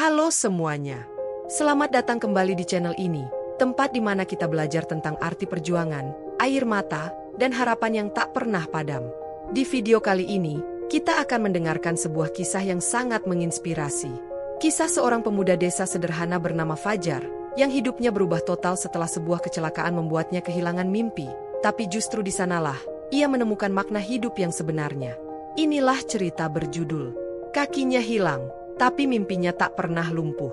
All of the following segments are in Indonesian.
Halo semuanya. Selamat datang kembali di channel ini, tempat di mana kita belajar tentang arti perjuangan, air mata, dan harapan yang tak pernah padam. Di video kali ini, kita akan mendengarkan sebuah kisah yang sangat menginspirasi. Kisah seorang pemuda desa sederhana bernama Fajar, yang hidupnya berubah total setelah sebuah kecelakaan membuatnya kehilangan mimpi. Tapi justru di sanalah, ia menemukan makna hidup yang sebenarnya. Inilah cerita berjudul, Kakinya Hilang, tapi mimpinya tak pernah lumpuh.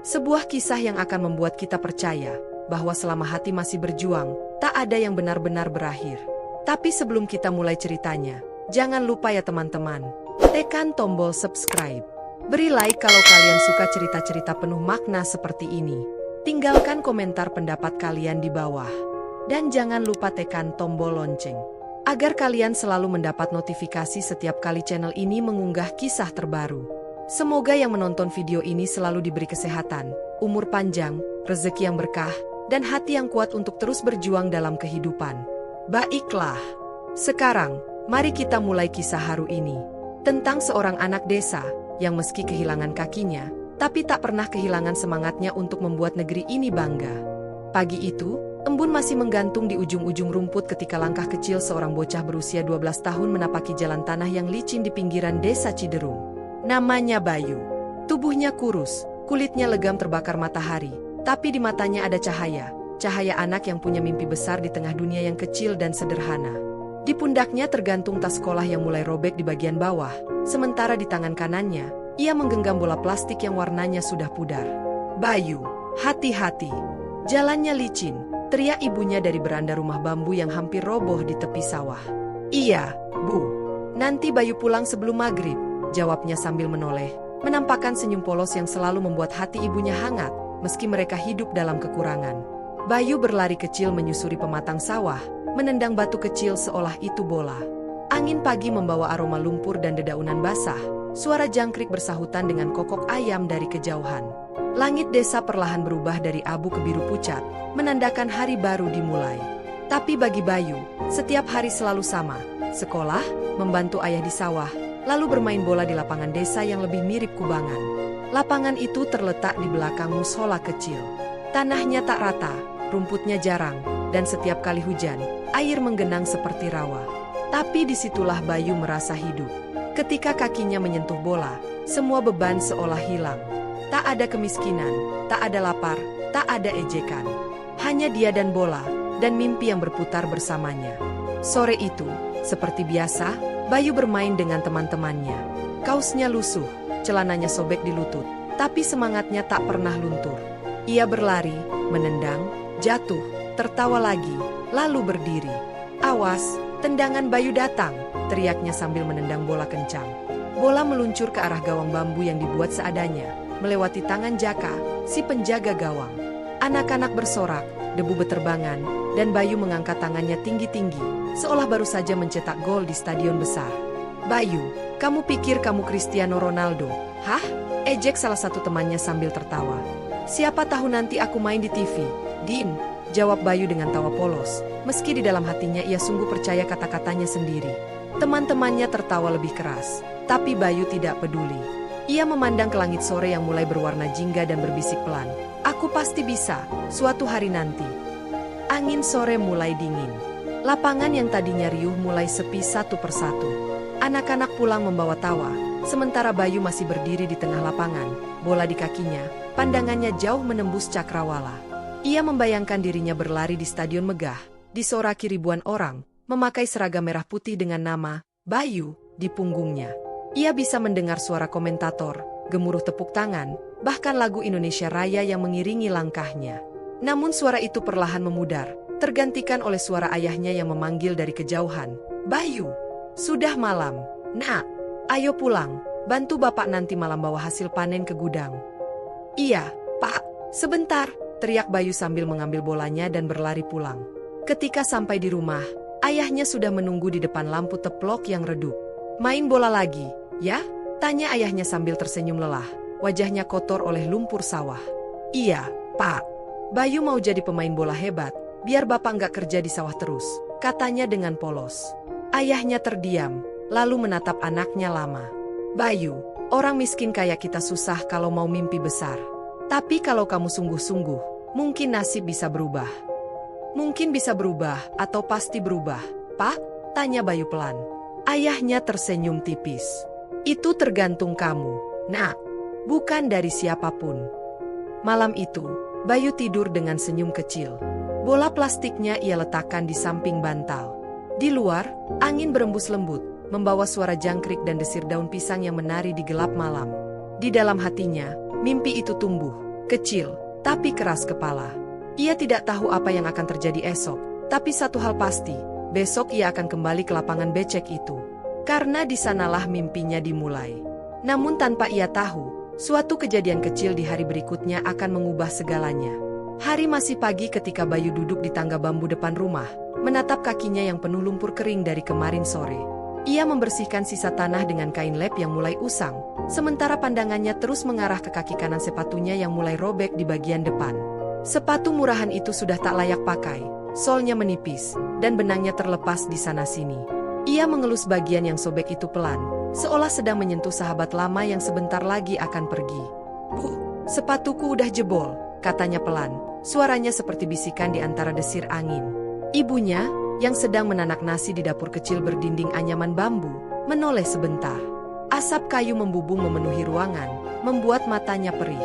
Sebuah kisah yang akan membuat kita percaya bahwa selama hati masih berjuang, tak ada yang benar-benar berakhir. Tapi sebelum kita mulai ceritanya, jangan lupa ya teman-teman, tekan tombol subscribe. Beri like kalau kalian suka cerita-cerita penuh makna seperti ini. Tinggalkan komentar pendapat kalian di bawah. Dan jangan lupa tekan tombol lonceng, agar kalian selalu mendapat notifikasi setiap kali channel ini mengunggah kisah terbaru. Semoga yang menonton video ini selalu diberi kesehatan, umur panjang, rezeki yang berkah, dan hati yang kuat untuk terus berjuang dalam kehidupan. Baiklah, sekarang mari kita mulai kisah haru ini. Tentang seorang anak desa yang meski kehilangan kakinya, tapi tak pernah kehilangan semangatnya untuk membuat negeri ini bangga. Pagi itu, embun masih menggantung di ujung-ujung rumput ketika langkah kecil seorang bocah berusia 12 tahun menapaki jalan tanah yang licin di pinggiran desa Ciderung. Namanya Bayu. Tubuhnya kurus, kulitnya legam terbakar matahari, tapi di matanya ada cahaya anak yang punya mimpi besar di tengah dunia yang kecil dan sederhana. Di pundaknya tergantung tas sekolah yang mulai robek di bagian bawah, sementara di tangan kanannya, ia menggenggam bola plastik yang warnanya sudah pudar. "Bayu, hati-hati. Jalannya licin," teriak ibunya dari beranda rumah bambu yang hampir roboh di tepi sawah. "Iya, Bu. Nanti Bayu pulang sebelum maghrib," jawabnya sambil menoleh, menampakkan senyum polos yang selalu membuat hati ibunya hangat, meski mereka hidup dalam kekurangan. Bayu berlari kecil menyusuri pematang sawah, menendang batu kecil seolah itu bola. Angin pagi membawa aroma lumpur dan dedaunan basah, suara jangkrik bersahutan dengan kokok ayam dari kejauhan. Langit desa perlahan berubah dari abu ke biru pucat, menandakan hari baru dimulai. Tapi bagi Bayu, setiap hari selalu sama, sekolah, membantu ayah di sawah, lalu bermain bola di lapangan desa yang lebih mirip kubangan. Lapangan itu terletak di belakang musola kecil. Tanahnya tak rata, rumputnya jarang, dan setiap kali hujan, air menggenang seperti rawa. Tapi disitulah Bayu merasa hidup. Ketika kakinya menyentuh bola, semua beban seolah hilang. Tak ada kemiskinan, tak ada lapar, tak ada ejekan. Hanya dia dan bola, dan mimpi yang berputar bersamanya. Sore itu, seperti biasa, Bayu bermain dengan teman-temannya. Kaosnya lusuh, celananya sobek di lutut, tapi semangatnya tak pernah luntur. Ia berlari, menendang, jatuh, tertawa lagi, lalu berdiri. "Awas, tendangan Bayu datang," teriaknya sambil menendang bola kencang. Bola meluncur ke arah gawang bambu yang dibuat seadanya, melewati tangan Jaka, si penjaga gawang. Anak-anak bersorak, debu beterbangan, dan Bayu mengangkat tangannya tinggi-tinggi, seolah baru saja mencetak gol di stadion besar. "Bayu, kamu pikir kamu Cristiano Ronaldo? Hah?" ejek salah satu temannya sambil tertawa. "Siapa tahu nanti aku main di TV, Din," jawab Bayu dengan tawa polos, meski di dalam hatinya ia sungguh percaya kata-katanya sendiri. Teman-temannya tertawa lebih keras, tapi Bayu tidak peduli. Ia memandang ke langit sore yang mulai berwarna jingga dan berbisik pelan, "Aku pasti bisa, suatu hari nanti." Angin sore mulai dingin. Lapangan yang tadinya riuh mulai sepi satu persatu. Anak-anak pulang membawa tawa, sementara Bayu masih berdiri di tengah lapangan, bola di kakinya, pandangannya jauh menembus cakrawala. Ia membayangkan dirinya berlari di stadion megah, disoraki ribuan orang, memakai seragam merah putih dengan nama Bayu di punggungnya. Ia bisa mendengar suara komentator, gemuruh tepuk tangan, bahkan lagu Indonesia Raya yang mengiringi langkahnya. Namun suara itu perlahan memudar, tergantikan oleh suara ayahnya yang memanggil dari kejauhan. "Bayu, sudah malam. Nak, ayo pulang, bantu bapak nanti malam bawa hasil panen ke gudang." "Iya, Pak, sebentar," teriak Bayu sambil mengambil bolanya dan berlari pulang. Ketika sampai di rumah, ayahnya sudah menunggu di depan lampu teplok yang redup. "Main bola lagi, ya?" tanya ayahnya sambil tersenyum lelah, wajahnya kotor oleh lumpur sawah. "Iya, Pak. Bayu mau jadi pemain bola hebat, biar bapak nggak kerja di sawah terus," katanya dengan polos. Ayahnya terdiam, lalu menatap anaknya lama. "Bayu, Orang miskin kayak kita susah kalau mau mimpi besar. Tapi kalau kamu sungguh-sungguh, mungkin nasib bisa berubah. Mungkin bisa berubah atau pasti berubah, Pak? Tanya Bayu pelan. Ayahnya tersenyum tipis. Itu tergantung kamu, Nak. Bukan dari siapapun. Malam itu, Bayu tidur dengan senyum kecil. Bola plastiknya ia letakkan di samping bantal. Di luar, angin berembus lembut, membawa suara jangkrik dan desir daun pisang yang menari di gelap malam. Di dalam hatinya, mimpi itu tumbuh, kecil, tapi keras kepala. Ia tidak tahu apa yang akan terjadi esok, tapi satu hal pasti, besok ia akan kembali ke lapangan becek itu. Karena di sanalah mimpinya dimulai. Namun tanpa ia tahu, suatu kejadian kecil di hari berikutnya akan mengubah segalanya. Hari masih pagi ketika Bayu duduk di tangga bambu depan rumah, menatap kakinya yang penuh lumpur kering dari kemarin sore. Ia membersihkan sisa tanah dengan kain lap yang mulai usang, sementara pandangannya terus mengarah ke kaki kanan sepatunya yang mulai robek di bagian depan. Sepatu murahan itu sudah tak layak pakai, solnya menipis, dan benangnya terlepas di sana-sini. Ia mengelus bagian yang sobek itu pelan, seolah sedang menyentuh sahabat lama yang sebentar lagi akan pergi. "Bu, sepatuku udah jebol," katanya pelan, suaranya seperti bisikan di antara desir angin. Ibunya, yang sedang menanak nasi di dapur kecil berdinding anyaman bambu, menoleh sebentar. Asap kayu membubung memenuhi ruangan, membuat matanya perih.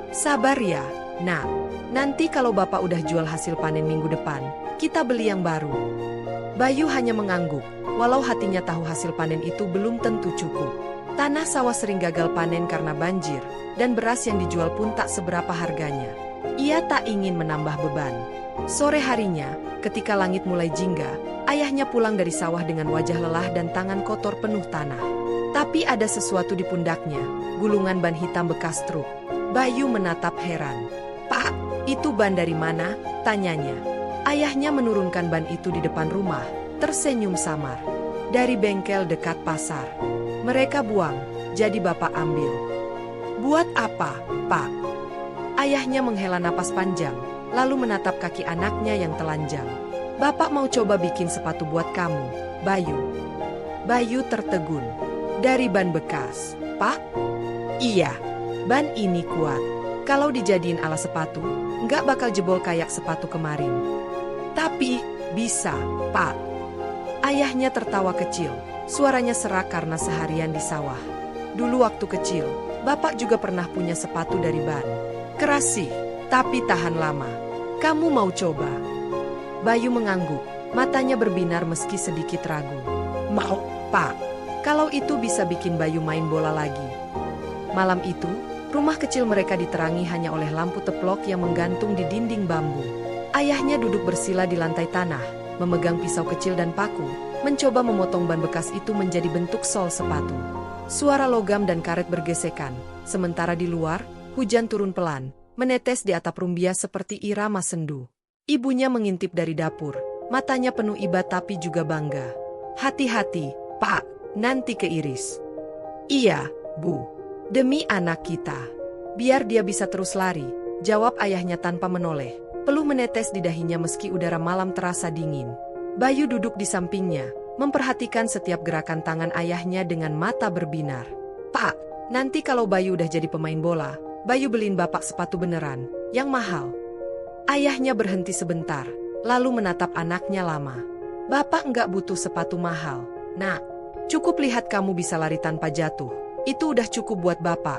"Sabar ya, Nak. Nanti kalau Bapak udah jual hasil panen minggu depan, kita beli yang baru." Bayu hanya mengangguk, walau hatinya tahu hasil panen itu belum tentu cukup. Tanah sawah sering gagal panen karena banjir, dan beras yang dijual pun tak seberapa harganya. Ia tak ingin menambah beban. Sore harinya, ketika langit mulai jingga, ayahnya pulang dari sawah dengan wajah lelah dan tangan kotor penuh tanah. Tapi ada sesuatu di pundaknya, gulungan ban hitam bekas truk. Bayu menatap heran. "Pak, itu ban dari mana?" tanyanya. Ayahnya menurunkan ban itu di depan rumah, tersenyum samar. "Dari bengkel dekat pasar. Mereka buang, jadi Bapak ambil." "Buat apa, Pak?" Ayahnya menghela napas panjang, lalu menatap kaki anaknya yang telanjang. "Bapak mau coba bikin sepatu buat kamu, Bayu." Bayu tertegun. "Dari ban bekas, Pak?" "Iya, ban ini kuat. Kalau dijadiin alas sepatu, nggak bakal jebol kayak sepatu kemarin." "Tapi, bisa, Pak." Ayahnya tertawa kecil, suaranya serak karena seharian di sawah. "Dulu waktu kecil, Bapak juga pernah punya sepatu dari ban. Keras sih, tapi tahan lama. Kamu mau coba?" Bayu mengangguk, matanya berbinar meski sedikit ragu. "Mau, Pak." Kalau itu bisa bikin Bayu main bola lagi. Malam itu, rumah kecil mereka diterangi hanya oleh lampu teplok yang menggantung di dinding bambu. Ayahnya duduk bersila di lantai tanah, memegang pisau kecil dan paku, mencoba memotong ban bekas itu menjadi bentuk sol sepatu. Suara logam dan karet bergesekan, sementara di luar, hujan turun pelan, menetes di atap rumbia seperti irama sendu. Ibunya mengintip dari dapur, matanya penuh iba tapi juga bangga. "Hati-hati, Pak, nanti keiris." "Iya, Bu. Demi anak kita. Biar dia bisa terus lari," jawab ayahnya tanpa menoleh. Peluh menetes di dahinya meski udara malam terasa dingin. Bayu duduk di sampingnya, memperhatikan setiap gerakan tangan ayahnya dengan mata berbinar. "Pak, nanti kalau Bayu udah jadi pemain bola, Bayu beliin Bapak sepatu beneran, yang mahal." Ayahnya berhenti sebentar, lalu menatap anaknya lama. "Bapak nggak butuh sepatu mahal, Nak. Cukup lihat kamu bisa lari tanpa jatuh. Itu udah cukup buat Bapak."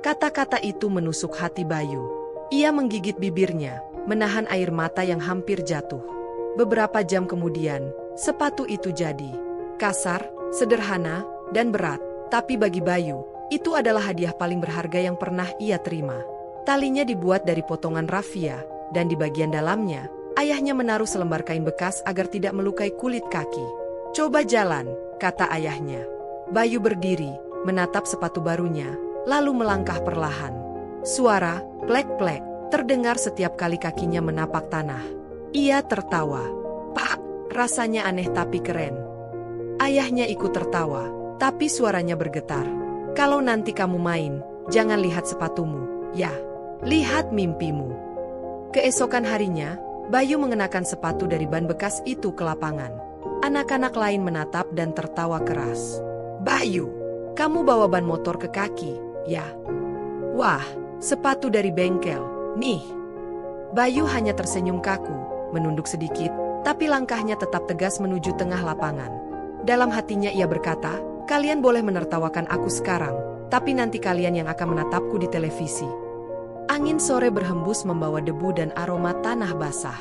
Kata-kata itu menusuk hati Bayu. Ia menggigit bibirnya, menahan air mata yang hampir jatuh. Beberapa jam kemudian, sepatu itu jadi. Kasar, sederhana, dan berat. Tapi bagi Bayu, itu adalah hadiah paling berharga yang pernah ia terima. Talinya dibuat dari potongan raffia, dan di bagian dalamnya, ayahnya menaruh selembar kain bekas agar tidak melukai kulit kaki. "Coba jalan," kata ayahnya. Bayu berdiri, menatap sepatu barunya, lalu melangkah perlahan. Suara plek-plek terdengar setiap kali kakinya menapak tanah. Ia tertawa. "Pak, rasanya aneh tapi keren." Ayahnya ikut tertawa, tapi suaranya bergetar. "Kalau nanti kamu main, jangan lihat sepatumu, ya. Lihat mimpimu." Keesokan harinya, Bayu mengenakan sepatu dari ban bekas itu ke lapangan. Anak-anak lain menatap dan tertawa keras. "Bayu, Kamu bawa ban motor ke kaki, ya? Wah, sepatu dari bengkel, nih. Bayu hanya tersenyum kaku, menunduk sedikit, tapi langkahnya tetap tegas menuju tengah lapangan. Dalam hatinya ia berkata, kalian boleh menertawakan aku sekarang, tapi nanti kalian yang akan menatapku di televisi. Angin sore berhembus membawa debu dan aroma tanah basah.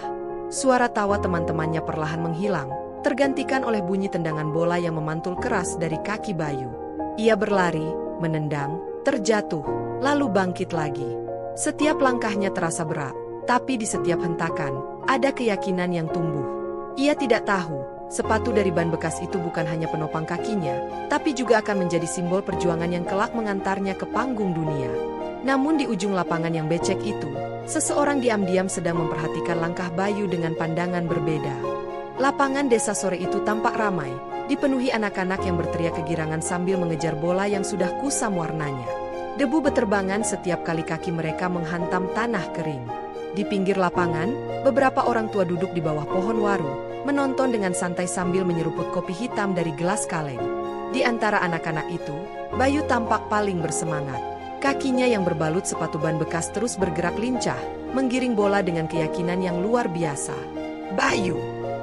Suara tawa teman-temannya perlahan menghilang, tergantikan oleh bunyi tendangan bola yang memantul keras dari kaki Bayu. Ia berlari, menendang, terjatuh, lalu bangkit lagi. Setiap langkahnya terasa berat, tapi di setiap hentakan, ada keyakinan yang tumbuh. Ia tidak tahu, sepatu dari ban bekas itu bukan hanya penopang kakinya, tapi juga akan menjadi simbol perjuangan yang kelak mengantarnya ke panggung dunia. Namun di ujung lapangan yang becek itu, seseorang diam-diam sedang memperhatikan langkah Bayu dengan pandangan berbeda. Lapangan desa sore itu tampak ramai, dipenuhi anak-anak yang berteriak kegirangan sambil mengejar bola yang sudah kusam warnanya. Debu beterbangan setiap kali kaki mereka menghantam tanah kering. Di pinggir lapangan, beberapa orang tua duduk di bawah pohon waru, menonton dengan santai sambil menyeruput kopi hitam dari gelas kaleng. Di antara anak-anak itu, Bayu tampak paling bersemangat. Kakinya yang berbalut sepatu ban bekas terus bergerak lincah, menggiring bola dengan keyakinan yang luar biasa. "Bayu,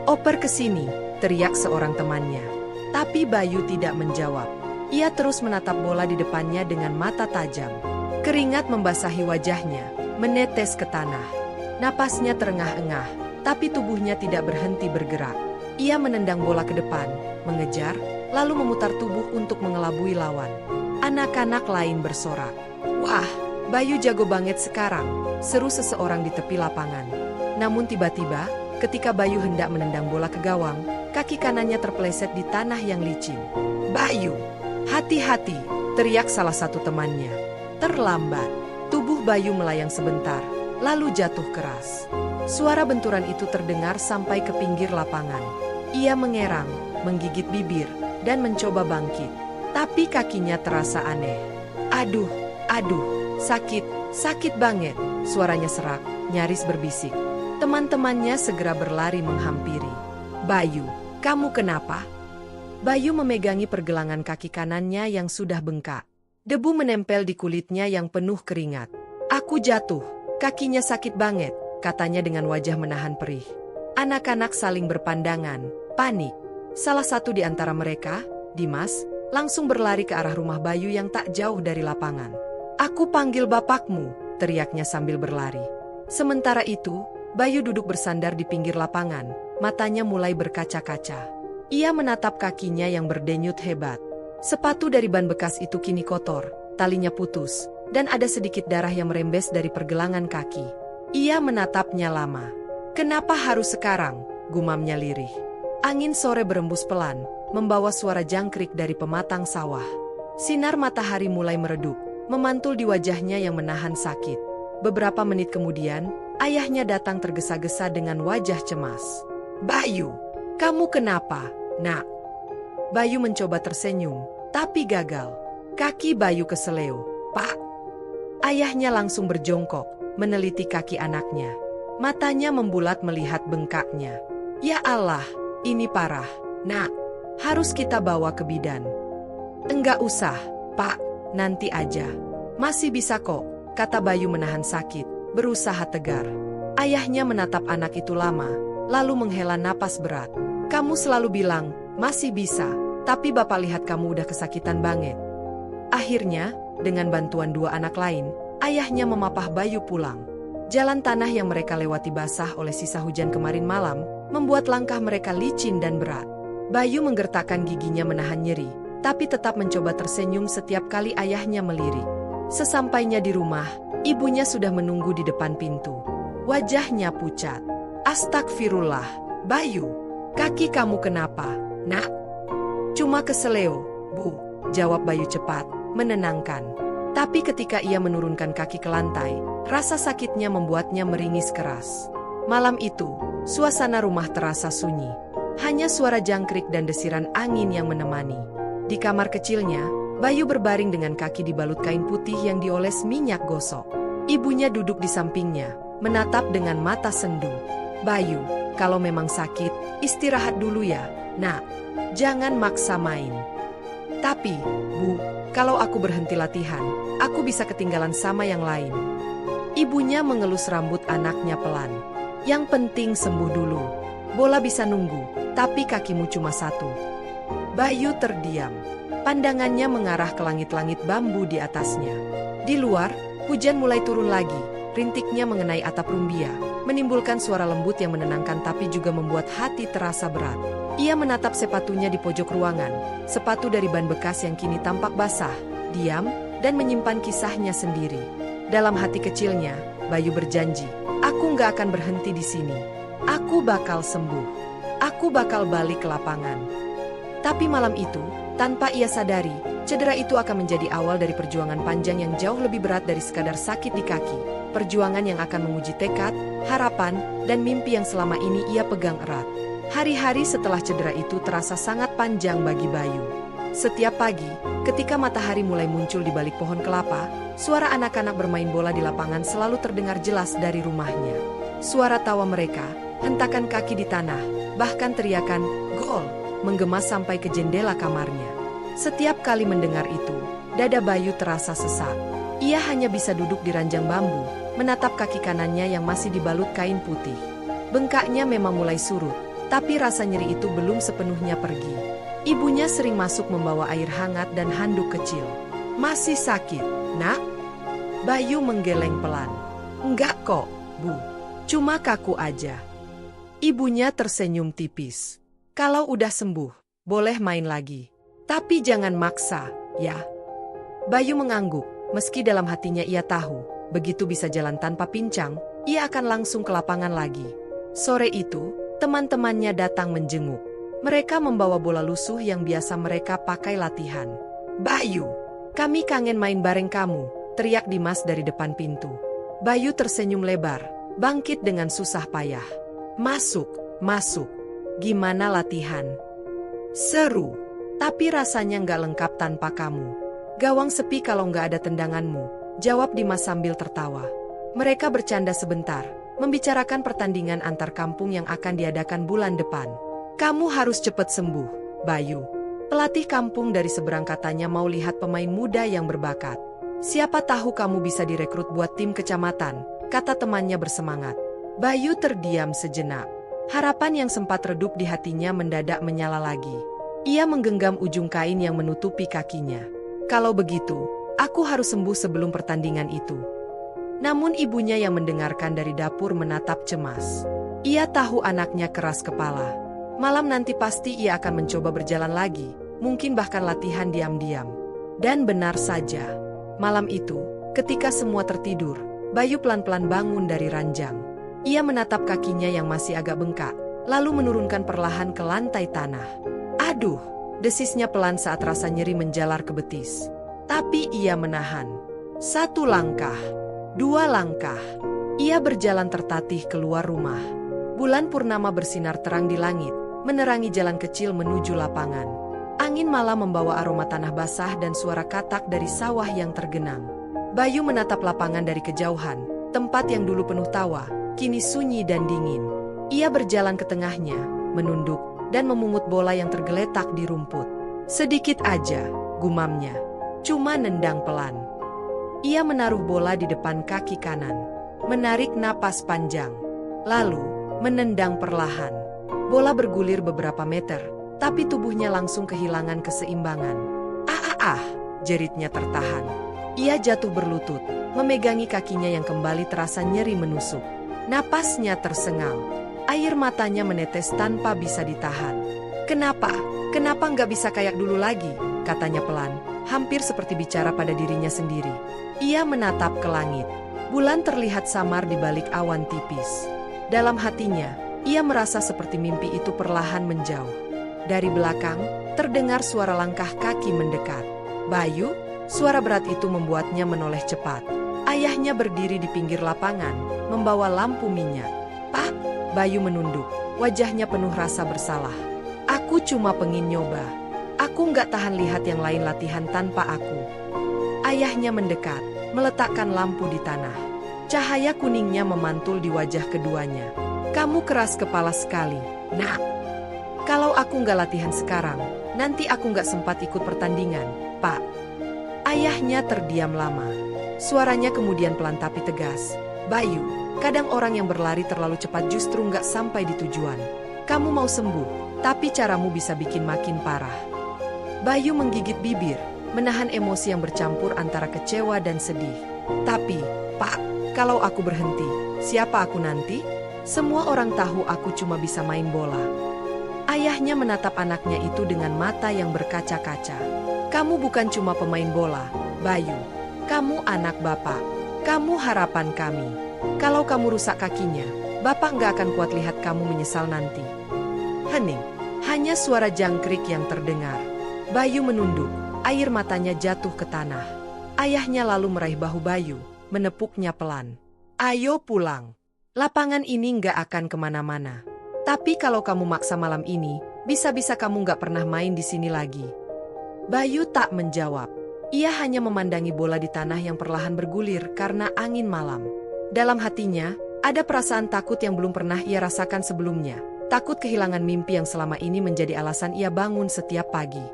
oper ke sini!" teriak seorang temannya. Tapi Bayu tidak menjawab. Ia terus menatap bola di depannya dengan mata tajam. Keringat membasahi wajahnya, menetes ke tanah. Napasnya terengah-engah, tapi tubuhnya tidak berhenti bergerak. Ia menendang bola ke depan, mengejar, lalu memutar tubuh untuk mengelabui lawan. Anak-anak lain bersorak. "Wah, Bayu jago banget sekarang," seru seseorang di tepi lapangan. Namun tiba-tiba, ketika Bayu hendak menendang bola ke gawang, kaki kanannya terpeleset di tanah yang licin. "Bayu, hati-hati!" teriak salah satu temannya. Terlambat, tubuh Bayu melayang sebentar, lalu jatuh keras. Suara benturan itu terdengar sampai ke pinggir lapangan. Ia mengerang, menggigit bibir, dan mencoba bangkit. Tapi kakinya terasa aneh. Aduh, sakit banget," suaranya serak, nyaris berbisik. Teman-temannya segera berlari menghampiri. "Bayu, kamu kenapa?" Bayu memegangi pergelangan kaki kanannya yang sudah bengkak. Debu menempel di kulitnya yang penuh keringat. "Aku jatuh, kakinya sakit banget," katanya dengan wajah menahan perih. Anak-anak saling berpandangan, panik. Salah satu di antara mereka, Dimas, langsung berlari ke arah rumah Bayu yang tak jauh dari lapangan. "Aku panggil bapakmu," teriaknya sambil berlari. Sementara itu, Bayu duduk bersandar di pinggir lapangan, matanya mulai berkaca-kaca. Ia menatap kakinya yang berdenyut hebat. Sepatu dari ban bekas itu kini kotor, talinya putus, dan ada sedikit darah yang merembes dari pergelangan kaki. Ia menatapnya lama. "Kenapa harus sekarang?" gumamnya lirih. Angin sore berembus pelan, membawa suara jangkrik dari pematang sawah. Sinar matahari mulai meredup, memantul di wajahnya yang menahan sakit. Beberapa menit kemudian, ayahnya datang tergesa-gesa dengan wajah cemas. "Bayu, kamu kenapa, Nak?" Bayu mencoba tersenyum, tapi gagal. Kaki Bayu keseleo. "Pak." Ayahnya langsung berjongkok, meneliti kaki anaknya. Matanya membulat melihat bengkaknya. "Ya Allah, ini parah, Nak. Harus kita bawa ke bidan." "Enggak usah, Pak, nanti aja. Masih bisa kok," kata Bayu menahan sakit, berusaha tegar. Ayahnya menatap anak itu lama, lalu menghela napas berat. "Kamu selalu bilang, masih bisa, tapi Bapak lihat kamu udah kesakitan banget." Akhirnya, dengan bantuan dua anak lain, ayahnya memapah Bayu pulang. Jalan tanah yang mereka lewati basah oleh sisa hujan kemarin malam, membuat langkah mereka licin dan berat. Bayu menggertakkan giginya menahan nyeri, tapi tetap mencoba tersenyum setiap kali ayahnya melirik. Sesampainya di rumah, ibunya sudah menunggu di depan pintu. Wajahnya pucat. "Astagfirullah, Bayu, kaki kamu kenapa, Nak?" "Cuma keseleo, Bu," jawab Bayu cepat, menenangkan. Tapi ketika ia menurunkan kaki ke lantai, rasa sakitnya membuatnya meringis keras. Malam itu, suasana rumah terasa sunyi. Hanya suara jangkrik dan desiran angin yang menemani. Di kamar kecilnya, Bayu berbaring dengan kaki dibalut kain putih yang dioles minyak gosok. Ibunya duduk di sampingnya, menatap dengan mata sendu. "Bayu, kalau memang sakit, istirahat dulu ya, Nak. Jangan maksa main." Tapi, Bu, kalau aku berhenti latihan, aku bisa ketinggalan sama yang lain. Ibunya mengelus rambut anaknya pelan. Yang penting sembuh dulu. Bola bisa nunggu, tapi kakimu cuma satu. Bayu terdiam. Pandangannya mengarah ke langit-langit bambu di atasnya. Di luar, hujan mulai turun lagi. Rintiknya mengenai atap rumbia, menimbulkan suara lembut yang menenangkan tapi juga membuat hati terasa berat. Ia menatap sepatunya di pojok ruangan, sepatu dari ban bekas yang kini tampak basah, diam, dan menyimpan kisahnya sendiri. Dalam hati kecilnya, Bayu berjanji, aku nggak akan berhenti di sini. Aku bakal sembuh. Aku bakal balik ke lapangan. Tapi malam itu, tanpa ia sadari, cedera itu akan menjadi awal dari perjuangan panjang yang jauh lebih berat dari sekadar sakit di kaki. Perjuangan yang akan menguji tekad, harapan, dan mimpi yang selama ini ia pegang erat. Hari-hari setelah cedera itu terasa sangat panjang bagi Bayu. Setiap pagi, ketika matahari mulai muncul di balik pohon kelapa, suara anak-anak bermain bola di lapangan selalu terdengar jelas dari rumahnya. Suara tawa mereka, hentakan kaki di tanah, bahkan teriakan, "Gol!" menggema sampai ke jendela kamarnya. Setiap kali mendengar itu, dada Bayu terasa sesak. Ia hanya bisa duduk di ranjang bambu, menatap kaki kanannya yang masih dibalut kain putih. Bengkaknya memang mulai surut, tapi rasa nyeri itu belum sepenuhnya pergi. Ibunya sering masuk membawa air hangat dan handuk kecil. "Masih sakit, Nak?" Bayu menggeleng pelan. "Enggak kok, Bu. Cuma kaku aja." Ibunya tersenyum tipis. "Kalau udah sembuh, boleh main lagi. Tapi jangan maksa, ya." Bayu mengangguk, meski dalam hatinya ia tahu, begitu bisa jalan tanpa pincang, ia akan langsung ke lapangan lagi. Sore itu, teman-temannya datang menjenguk. Mereka membawa bola lusuh yang biasa mereka pakai latihan. "Bayu, kami kangen main bareng kamu," teriak Dimas dari depan pintu. Bayu tersenyum lebar, bangkit dengan susah payah. "Masuk, masuk. Gimana latihan?" "Seru, tapi rasanya nggak lengkap tanpa kamu. Gawang sepi kalau nggak ada tendanganmu," jawab Dimas sambil tertawa. Mereka bercanda sebentar, membicarakan pertandingan antar kampung yang akan diadakan bulan depan. "Kamu harus cepat sembuh, Bayu. Pelatih kampung dari seberang katanya mau lihat pemain muda yang berbakat. Siapa tahu kamu bisa direkrut buat tim kecamatan," kata temannya bersemangat. Bayu terdiam sejenak. Harapan yang sempat redup di hatinya mendadak menyala lagi. Ia menggenggam ujung kain yang menutupi kakinya. "Kalau begitu, aku harus sembuh sebelum pertandingan itu." Namun ibunya yang mendengarkan dari dapur menatap cemas. Ia tahu anaknya keras kepala. Malam nanti pasti ia akan mencoba berjalan lagi, mungkin bahkan latihan diam-diam. Dan benar saja. Malam itu, ketika semua tertidur, Bayu pelan-pelan bangun dari ranjang. Ia menatap kakinya yang masih agak bengkak, lalu menurunkan perlahan ke lantai tanah. "Aduh!" desisnya pelan saat rasa nyeri menjalar ke betis. Tapi ia menahan. 1 langkah, 2 langkah. Ia berjalan tertatih keluar rumah. Bulan purnama bersinar terang di langit, menerangi jalan kecil menuju lapangan. Angin malam membawa aroma tanah basah dan suara katak dari sawah yang tergenang. Bayu menatap lapangan dari kejauhan, tempat yang dulu penuh tawa, kini sunyi dan dingin. Ia berjalan ke tengahnya, menunduk, dan memungut bola yang tergeletak di rumput. "Sedikit aja," gumamnya. "Cuma nendang pelan." Ia menaruh bola di depan kaki kanan, menarik napas panjang, lalu menendang perlahan. Bola bergulir beberapa meter, tapi tubuhnya langsung kehilangan keseimbangan. "Ah, jeritnya tertahan. Ia jatuh berlutut, memegangi kakinya yang kembali terasa nyeri menusuk. Napasnya tersengal. Air matanya menetes tanpa bisa ditahan. Kenapa nggak bisa kayak dulu lagi?" katanya pelan, hampir seperti bicara pada dirinya sendiri. Ia menatap ke langit. Bulan terlihat samar di balik awan tipis. Dalam hatinya, ia merasa seperti mimpi itu perlahan menjauh. Dari belakang, terdengar suara langkah kaki mendekat. "Bayu?" Suara berat itu membuatnya menoleh cepat. Ayahnya berdiri di pinggir lapangan, membawa lampu minyak. "Pak?" Bayu menunduk, wajahnya penuh rasa bersalah. "Aku cuma pengen nyoba. Aku nggak tahan lihat yang lain latihan tanpa aku." Ayahnya mendekat, meletakkan lampu di tanah. Cahaya kuningnya memantul di wajah keduanya. "Kamu keras kepala sekali, Nak." Kalau aku nggak latihan sekarang, nanti aku nggak sempat ikut pertandingan, Pak. Ayahnya terdiam lama. Suaranya kemudian pelan tapi tegas. Bayu, kadang orang yang berlari terlalu cepat justru nggak sampai di tujuan. Kamu mau sembuh, tapi caramu bisa bikin makin parah. Bayu menggigit bibir, menahan emosi yang bercampur antara kecewa dan sedih. Tapi, Pak, kalau aku berhenti, siapa aku nanti? Semua orang tahu aku cuma bisa main bola. Ayahnya menatap anaknya itu dengan mata yang berkaca-kaca. Kamu bukan cuma pemain bola, Bayu. Kamu anak Bapak. Kamu harapan kami. Kalau kamu rusak kakinya, Bapak nggak akan kuat lihat kamu menyesal nanti. Hening. Hanya suara jangkrik yang terdengar. Bayu menunduk, air matanya jatuh ke tanah. Ayahnya lalu meraih bahu Bayu, menepuknya pelan. Ayo pulang. Lapangan ini nggak akan kemana-mana. Tapi kalau kamu maksa malam ini, bisa-bisa kamu nggak pernah main di sini lagi. Bayu tak menjawab. Ia hanya memandangi bola di tanah yang perlahan bergulir karena angin malam. Dalam hatinya, ada perasaan takut yang belum pernah ia rasakan sebelumnya. Takut kehilangan mimpi yang selama ini menjadi alasan ia bangun setiap pagi.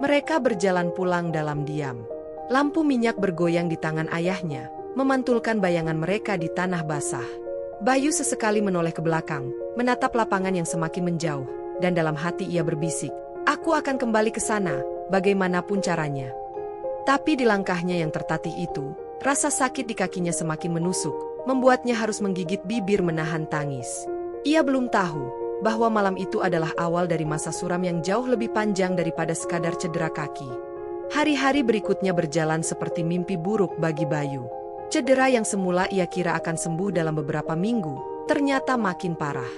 Mereka berjalan pulang dalam diam. Lampu minyak bergoyang di tangan ayahnya, memantulkan bayangan mereka di tanah basah. Bayu sesekali menoleh ke belakang, menatap lapangan yang semakin menjauh, dan dalam hati ia berbisik, aku akan kembali ke sana, bagaimanapun caranya. Tapi di langkahnya yang tertatih itu, rasa sakit di kakinya semakin menusuk, membuatnya harus menggigit bibir menahan tangis. Ia belum tahu bahwa malam itu adalah awal dari masa suram yang jauh lebih panjang daripada sekadar cedera kaki. Hari-hari berikutnya berjalan seperti mimpi buruk bagi Bayu. Cedera yang semula ia kira akan sembuh dalam beberapa minggu, ternyata makin parah.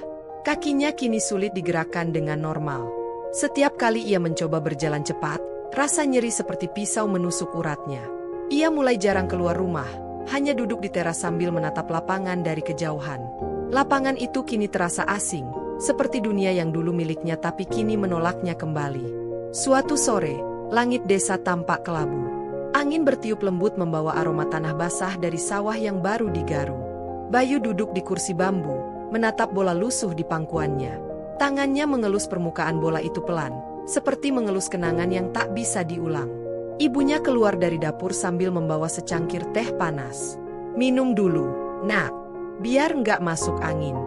Kakinya kini sulit digerakkan dengan normal. Setiap kali ia mencoba berjalan cepat, rasa nyeri seperti pisau menusuk uratnya. Ia mulai jarang keluar rumah, hanya duduk di teras sambil menatap lapangan dari kejauhan. Lapangan itu kini terasa asing, seperti dunia yang dulu miliknya tapi kini menolaknya kembali. Suatu sore, langit desa tampak kelabu. Angin bertiup lembut membawa aroma tanah basah dari sawah yang baru digaru. Bayu duduk di kursi bambu, menatap bola lusuh di pangkuannya. Tangannya mengelus permukaan bola itu pelan, seperti mengelus kenangan yang tak bisa diulang. Ibunya keluar dari dapur sambil membawa secangkir teh panas. Minum dulu, nak, biar nggak masuk angin.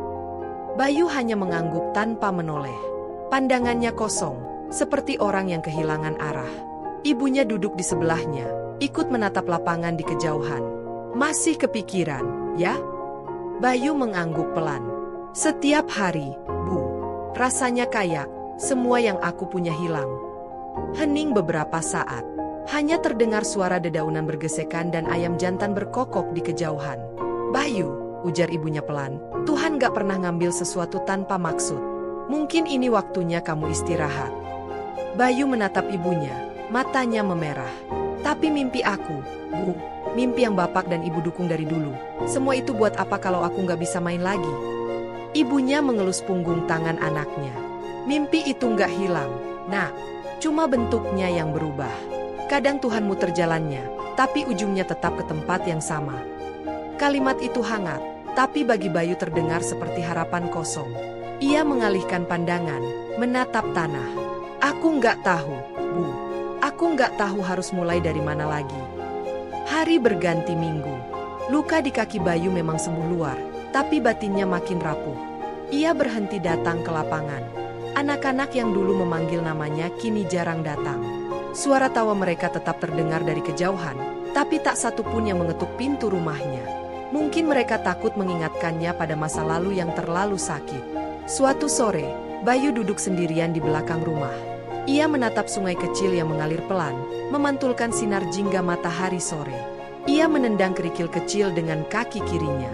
Bayu hanya mengangguk tanpa menoleh. Pandangannya kosong, seperti orang yang kehilangan arah. Ibunya duduk di sebelahnya, ikut menatap lapangan di kejauhan. Masih kepikiran, ya? Bayu mengangguk pelan. Setiap hari, Bu. Rasanya kayak semua yang aku punya hilang. Hening beberapa saat. Hanya terdengar suara dedaunan bergesekan dan ayam jantan berkokok di kejauhan. Bayu, ujar ibunya pelan, Tuhan gak pernah ngambil sesuatu tanpa maksud. Mungkin ini waktunya kamu istirahat. Bayu menatap ibunya. Matanya memerah. Tapi mimpi aku, Bu, mimpi yang bapak dan ibu dukung dari dulu. Semua itu buat apa kalau aku nggak bisa main lagi? Ibunya mengelus punggung tangan anaknya. Mimpi itu nggak hilang, nak. Cuma bentuknya yang berubah. Kadang Tuhan muter jalannya, tapi ujungnya tetap ke tempat yang sama. Kalimat itu hangat, tapi bagi Bayu terdengar seperti harapan kosong. Ia mengalihkan pandangan, menatap tanah. Aku nggak tahu, Bu. Aku nggak tahu harus mulai dari mana lagi. Hari berganti minggu. Luka di kaki Bayu memang sembuh luar, tapi batinnya makin rapuh. Ia berhenti datang ke lapangan. Anak-anak yang dulu memanggil namanya kini jarang datang. Suara tawa mereka tetap terdengar dari kejauhan, tapi tak satu pun yang mengetuk pintu rumahnya. Mungkin mereka takut mengingatkannya pada masa lalu yang terlalu sakit. Suatu sore, Bayu duduk sendirian di belakang rumah. Ia menatap sungai kecil yang mengalir pelan, memantulkan sinar jingga matahari sore. Ia menendang kerikil kecil dengan kaki kirinya.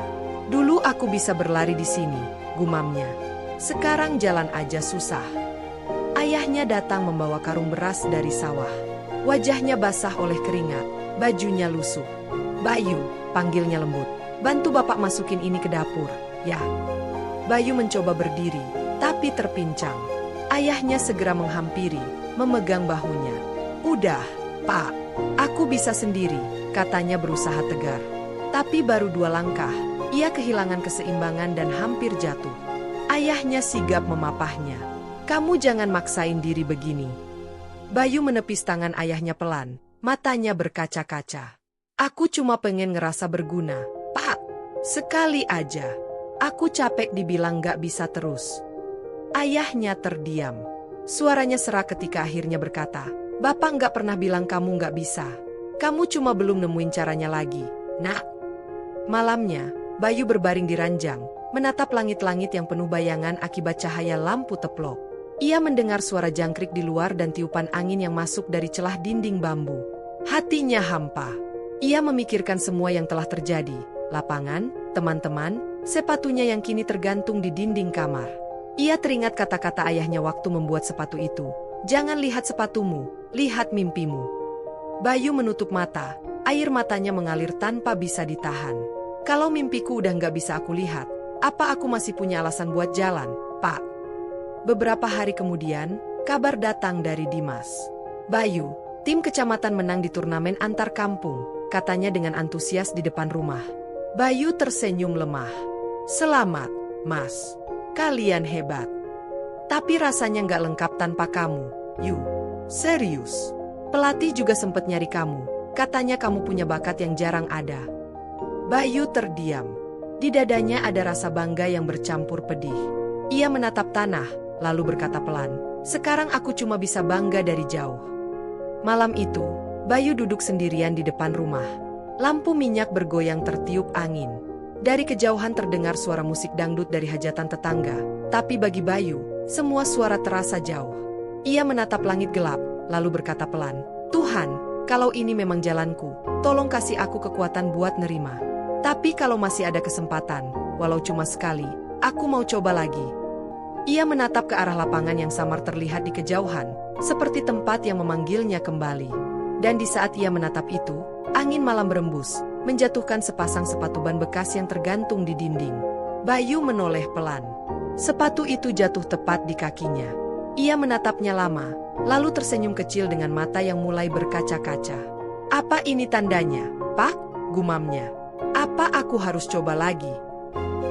Dulu aku bisa berlari di sini, gumamnya. Sekarang jalan aja susah. Ayahnya datang membawa karung beras dari sawah. Wajahnya basah oleh keringat, bajunya lusuh. Bayu, panggilnya lembut. Bantu bapak masukin ini ke dapur, ya. Bayu mencoba berdiri, tapi terpincang. Ayahnya segera menghampiri, memegang bahunya. Udah, Pak, aku bisa sendiri, katanya berusaha tegar. Tapi baru 2 langkah, ia kehilangan keseimbangan dan hampir jatuh. Ayahnya sigap memapahnya. Kamu jangan maksain diri begini. Bayu menepis tangan ayahnya pelan, matanya berkaca-kaca. Aku cuma pengen ngerasa berguna, Pak. Sekali aja. Aku capek dibilang gak bisa terus. Ayahnya terdiam. Suaranya serak ketika akhirnya berkata, Bapak gak pernah bilang kamu gak bisa. Kamu cuma belum nemuin caranya lagi, Nak. Malamnya, Bayu berbaring di ranjang, menatap langit-langit yang penuh bayangan akibat cahaya lampu teplok. Ia mendengar suara jangkrik di luar dan tiupan angin yang masuk dari celah dinding bambu. Hatinya hampa. Ia memikirkan semua yang telah terjadi, lapangan, teman-teman, sepatunya yang kini tergantung di dinding kamar. Ia teringat kata-kata ayahnya waktu membuat sepatu itu. Jangan lihat sepatumu, lihat mimpimu. Bayu menutup mata, air matanya mengalir tanpa bisa ditahan. Kalau mimpiku udah nggak bisa aku lihat, apa aku masih punya alasan buat jalan, Pak? Beberapa hari kemudian, kabar datang dari Dimas. Bayu, tim kecamatan menang di turnamen antar kampung, katanya dengan antusias di depan rumah. Bayu tersenyum lemah. Selamat, Mas. Kalian hebat. Tapi rasanya nggak lengkap tanpa kamu, Yu. Serius. Pelatih juga sempat nyari kamu. Katanya kamu punya bakat yang jarang ada. Bayu terdiam. Di dadanya ada rasa bangga yang bercampur pedih. Ia menatap tanah, lalu berkata pelan, sekarang aku cuma bisa bangga dari jauh. Malam itu, Bayu duduk sendirian di depan rumah. Lampu minyak bergoyang tertiup angin. Dari kejauhan terdengar suara musik dangdut dari hajatan tetangga. Tapi bagi Bayu, semua suara terasa jauh. Ia menatap langit gelap, lalu berkata pelan, Tuhan, kalau ini memang jalanku, tolong kasih aku kekuatan buat nerima. Tapi kalau masih ada kesempatan, walau cuma sekali, aku mau coba lagi. Ia menatap ke arah lapangan yang samar terlihat di kejauhan, seperti tempat yang memanggilnya kembali. Dan di saat ia menatap itu, angin malam berembus, menjatuhkan sepasang sepatu ban bekas yang tergantung di dinding. Bayu menoleh pelan. Sepatu itu jatuh tepat di kakinya. Ia menatapnya lama, lalu tersenyum kecil dengan mata yang mulai berkaca-kaca. Apa ini tandanya, Pak? Gumamnya. Apa aku harus coba lagi?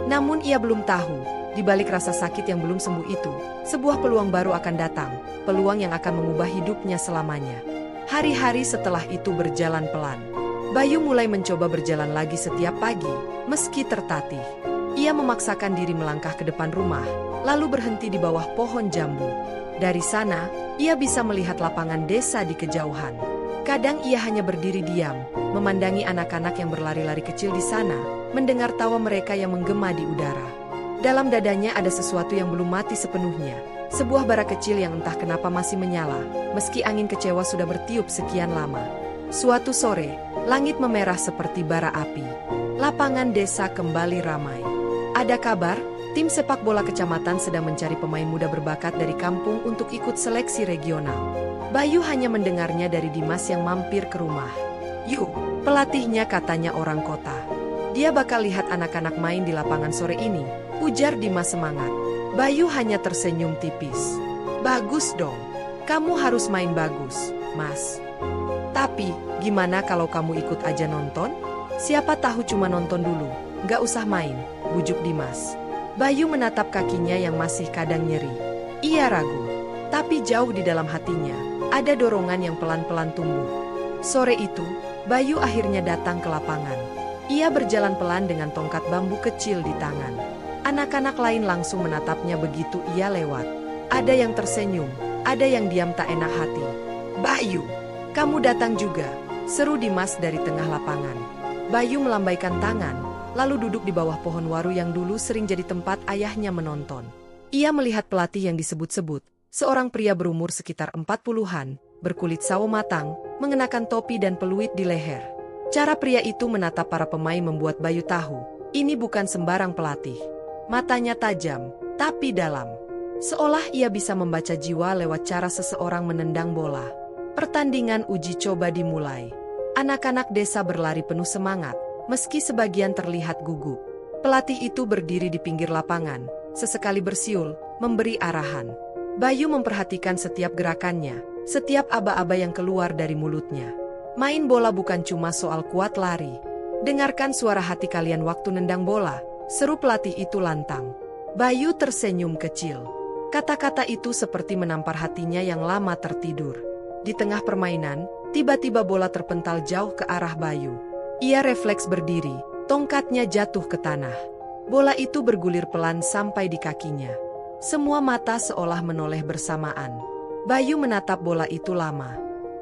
Namun ia belum tahu, di balik rasa sakit yang belum sembuh itu, sebuah peluang baru akan datang, peluang yang akan mengubah hidupnya selamanya. Hari-hari setelah itu berjalan pelan. Bayu mulai mencoba berjalan lagi setiap pagi, meski tertatih. Ia memaksakan diri melangkah ke depan rumah, lalu berhenti di bawah pohon jambu. Dari sana, ia bisa melihat lapangan desa di kejauhan. Kadang ia hanya berdiri diam, memandangi anak-anak yang berlari-lari kecil di sana, mendengar tawa mereka yang menggema di udara. Dalam dadanya ada sesuatu yang belum mati sepenuhnya, sebuah bara kecil yang entah kenapa masih menyala, meski angin kecewa sudah bertiup sekian lama. Suatu sore, langit memerah seperti bara api. Lapangan desa kembali ramai. Ada kabar, tim sepak bola kecamatan sedang mencari pemain muda berbakat dari kampung untuk ikut seleksi regional. Bayu hanya mendengarnya dari Dimas yang mampir ke rumah. Yuk, pelatihnya katanya orang kota. Dia bakal lihat anak-anak main di lapangan sore ini, ujar Dimas semangat. Bayu hanya tersenyum tipis. Bagus dong, kamu harus main bagus, Mas. Tapi, gimana kalau kamu ikut aja nonton? Siapa tahu cuma nonton dulu, gak usah main, bujuk Dimas. Bayu menatap kakinya yang masih kadang nyeri. Ia ragu, tapi jauh di dalam hatinya, ada dorongan yang pelan-pelan tumbuh. Sore itu, Bayu akhirnya datang ke lapangan. Ia berjalan pelan dengan tongkat bambu kecil di tangan. Anak-anak lain langsung menatapnya begitu ia lewat. Ada yang tersenyum, ada yang diam tak enak hati. Bayu, kamu datang juga, seru Dimas dari tengah lapangan. Bayu melambaikan tangan, lalu duduk di bawah pohon waru yang dulu sering jadi tempat ayahnya menonton. Ia melihat pelatih yang disebut-sebut, seorang pria berumur sekitar 40-an, berkulit sawo matang, mengenakan topi dan peluit di leher. Cara pria itu menatap para pemain membuat Bayu tahu, ini bukan sembarang pelatih. Matanya tajam, tapi dalam. Seolah ia bisa membaca jiwa lewat cara seseorang menendang bola. Pertandingan uji coba dimulai. Anak-anak desa berlari penuh semangat, meski sebagian terlihat gugup. Pelatih itu berdiri di pinggir lapangan, sesekali bersiul, memberi arahan. Bayu memperhatikan setiap gerakannya, setiap aba-aba yang keluar dari mulutnya. Main bola bukan cuma soal kuat lari. Dengarkan suara hati kalian waktu nendang bola, seru pelatih itu lantang. Bayu tersenyum kecil. Kata-kata itu seperti menampar hatinya yang lama tertidur. Di tengah permainan, tiba-tiba bola terpental jauh ke arah Bayu. Ia refleks berdiri, tongkatnya jatuh ke tanah. Bola itu bergulir pelan sampai di kakinya. Semua mata seolah menoleh bersamaan. Bayu menatap bola itu lama.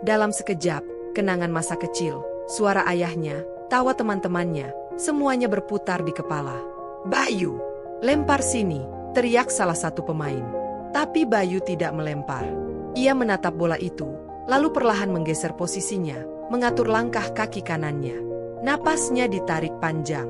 Dalam sekejap, kenangan masa kecil, suara ayahnya, tawa teman-temannya, semuanya berputar di kepala. "Bayu, lempar sini!" teriak salah satu pemain. Tapi Bayu tidak melempar. Ia menatap bola itu, lalu perlahan menggeser posisinya, mengatur langkah kaki kanannya. Napasnya ditarik panjang.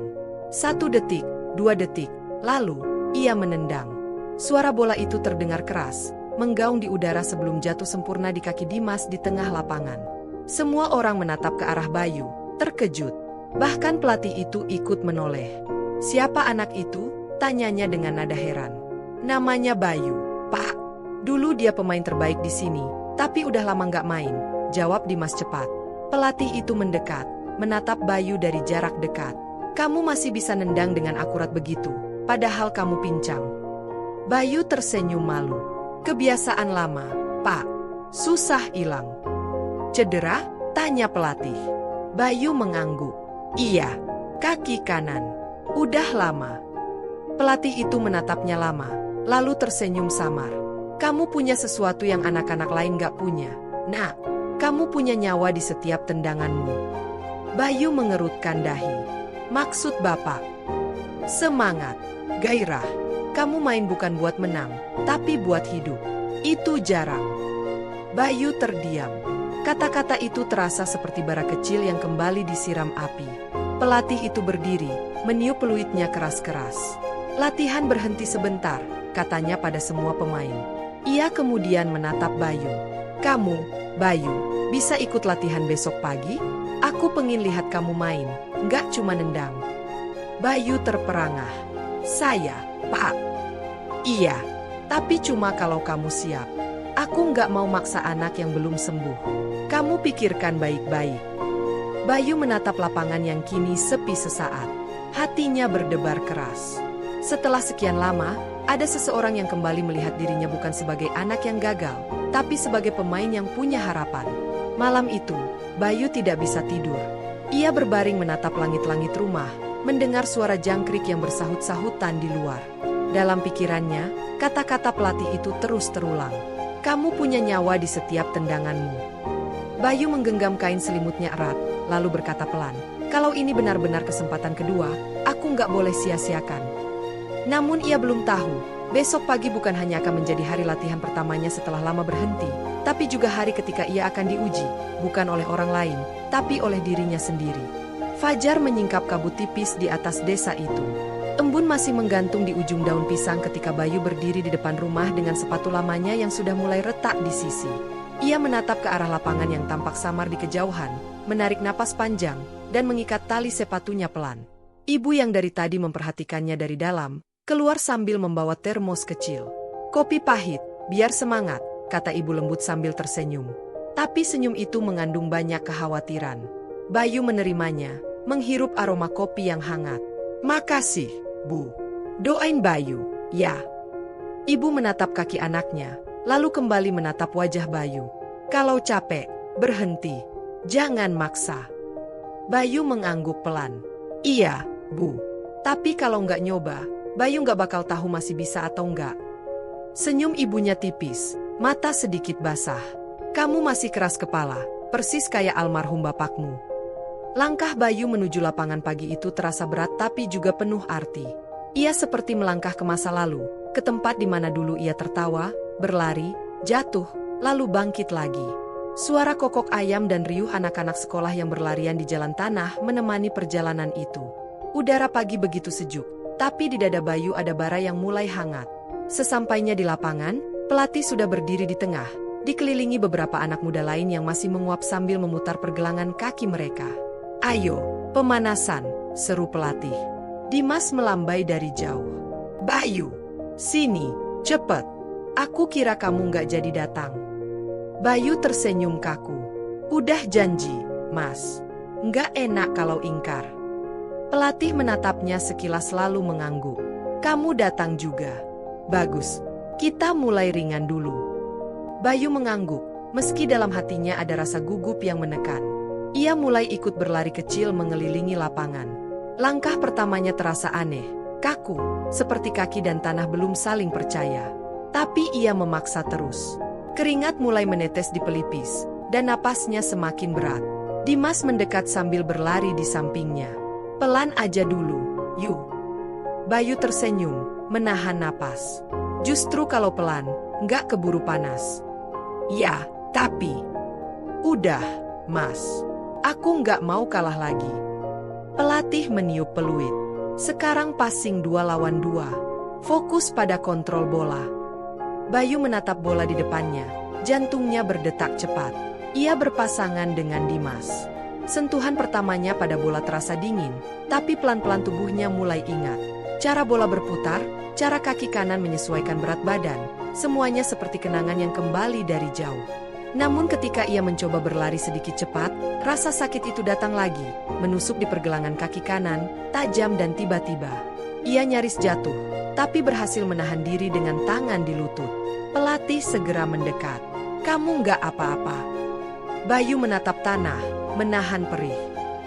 1 detik, 2 detik, lalu ia menendang. Suara bola itu terdengar keras, menggaung di udara sebelum jatuh sempurna di kaki Dimas di tengah lapangan. Semua orang menatap ke arah Bayu, terkejut. Bahkan pelatih itu ikut menoleh. "Siapa anak itu?" tanyanya dengan nada heran. "Namanya Bayu, Pak. Dulu dia pemain terbaik di sini, tapi udah lama nggak main," jawab Dimas cepat. Pelatih itu mendekat, menatap Bayu dari jarak dekat. "Kamu masih bisa nendang dengan akurat begitu, padahal kamu pincang." Bayu tersenyum malu. "Kebiasaan lama, Pak. Susah hilang." "Cedera?" tanya pelatih. Bayu mengangguk. "Iya, kaki kanan. Udah lama." Pelatih itu menatapnya lama, lalu tersenyum samar. "Kamu punya sesuatu yang anak-anak lain gak punya. Nah, kamu punya nyawa di setiap tendanganmu." Bayu mengerutkan dahi. "Maksud Bapak?" "Semangat, gairah. Kamu main bukan buat menang, tapi buat hidup. Itu jarang." Bayu terdiam. Kata-kata itu terasa seperti bara kecil yang kembali disiram api. Pelatih itu berdiri, meniup peluitnya keras-keras. "Latihan berhenti sebentar," katanya pada semua pemain. Ia kemudian menatap Bayu. "Kamu, Bayu, bisa ikut latihan besok pagi? Aku pengen lihat kamu main, nggak cuma nendang." Bayu terperangah. "Saya, Pak." "Iya, tapi cuma kalau kamu siap. Aku nggak mau maksa anak yang belum sembuh. Kamu pikirkan baik-baik." Bayu menatap lapangan yang kini sepi sesaat. Hatinya berdebar keras. Setelah sekian lama, ada seseorang yang kembali melihat dirinya bukan sebagai anak yang gagal, tapi sebagai pemain yang punya harapan. Malam itu, Bayu tidak bisa tidur. Ia berbaring menatap langit-langit rumah, mendengar suara jangkrik yang bersahut-sahutan di luar. Dalam pikirannya, kata-kata pelatih itu terus terulang. "Kamu punya nyawa di setiap tendanganmu." Bayu menggenggam kain selimutnya erat, lalu berkata pelan, "Kalau ini benar-benar kesempatan kedua, aku nggak boleh sia-siakan." Namun ia belum tahu, besok pagi bukan hanya akan menjadi hari latihan pertamanya setelah lama berhenti, tapi juga hari ketika ia akan diuji, bukan oleh orang lain, tapi oleh dirinya sendiri. Fajar menyingkap kabut tipis di atas desa itu. Embun masih menggantung di ujung daun pisang ketika Bayu berdiri di depan rumah dengan sepatu lamanya yang sudah mulai retak di sisi. Ia menatap ke arah lapangan yang tampak samar di kejauhan, menarik napas panjang, dan mengikat tali sepatunya pelan. Ibu yang dari tadi memperhatikannya dari dalam, keluar sambil membawa termos kecil. "Kopi pahit, biar semangat," kata ibu lembut sambil tersenyum. Tapi senyum itu mengandung banyak kekhawatiran. Bayu menerimanya, menghirup aroma kopi yang hangat. "Makasih, Bu. Doain Bayu, ya." Ibu menatap kaki anaknya, lalu kembali menatap wajah Bayu. "Kalau capek, berhenti. Jangan maksa." Bayu mengangguk pelan. "Iya, Bu. Tapi kalau nggak nyoba, Bayu nggak bakal tahu masih bisa atau nggak." Senyum ibunya tipis, mata sedikit basah. "Kamu masih keras kepala, persis kayak almarhum bapakmu." Langkah Bayu menuju lapangan pagi itu terasa berat tapi juga penuh arti. Ia seperti melangkah ke masa lalu, ke tempat di mana dulu ia tertawa, berlari, jatuh, lalu bangkit lagi. Suara kokok ayam dan riuh anak-anak sekolah yang berlarian di jalan tanah menemani perjalanan itu. Udara pagi begitu sejuk, tapi di dada Bayu ada bara yang mulai hangat. Sesampainya di lapangan, pelatih sudah berdiri di tengah, dikelilingi beberapa anak muda lain yang masih menguap sambil memutar pergelangan kaki mereka. "Ayo, pemanasan," seru pelatih. Dimas melambai dari jauh. "Bayu, sini, cepet. Aku kira kamu nggak jadi datang." Bayu tersenyum kaku. "Udah janji, Mas. Nggak enak kalau ingkar." Pelatih menatapnya sekilas lalu mengangguk. "Kamu datang juga. Bagus. Kita mulai ringan dulu. Bayu mengangguk, meski dalam hatinya ada rasa gugup yang menekan. Ia mulai ikut berlari kecil mengelilingi lapangan. Langkah pertamanya terasa aneh, kaku, seperti kaki dan tanah belum saling percaya. Tapi ia memaksa terus. Keringat mulai menetes di pelipis, dan napasnya semakin berat. Dimas mendekat sambil berlari di sampingnya. Pelan aja dulu, yuk. Bayu tersenyum, menahan napas. Justru kalau pelan, nggak keburu panas. Ya, tapi... Udah, Mas. Aku nggak mau kalah lagi. Pelatih meniup peluit. Sekarang passing 2 lawan 2. Fokus pada kontrol bola. Bayu menatap bola di depannya. Jantungnya berdetak cepat. Ia berpasangan dengan Dimas. Sentuhan pertamanya pada bola terasa dingin, tapi pelan-pelan tubuhnya mulai ingat. Cara bola berputar, cara kaki kanan menyesuaikan berat badan, semuanya seperti kenangan yang kembali dari jauh. Namun ketika ia mencoba berlari sedikit cepat, rasa sakit itu datang lagi, menusuk di pergelangan kaki kanan, tajam dan tiba-tiba. Ia nyaris jatuh, tapi berhasil menahan diri dengan tangan di lutut. Pelatih segera mendekat. Kamu nggak apa-apa. Bayu menatap tanah, menahan perih.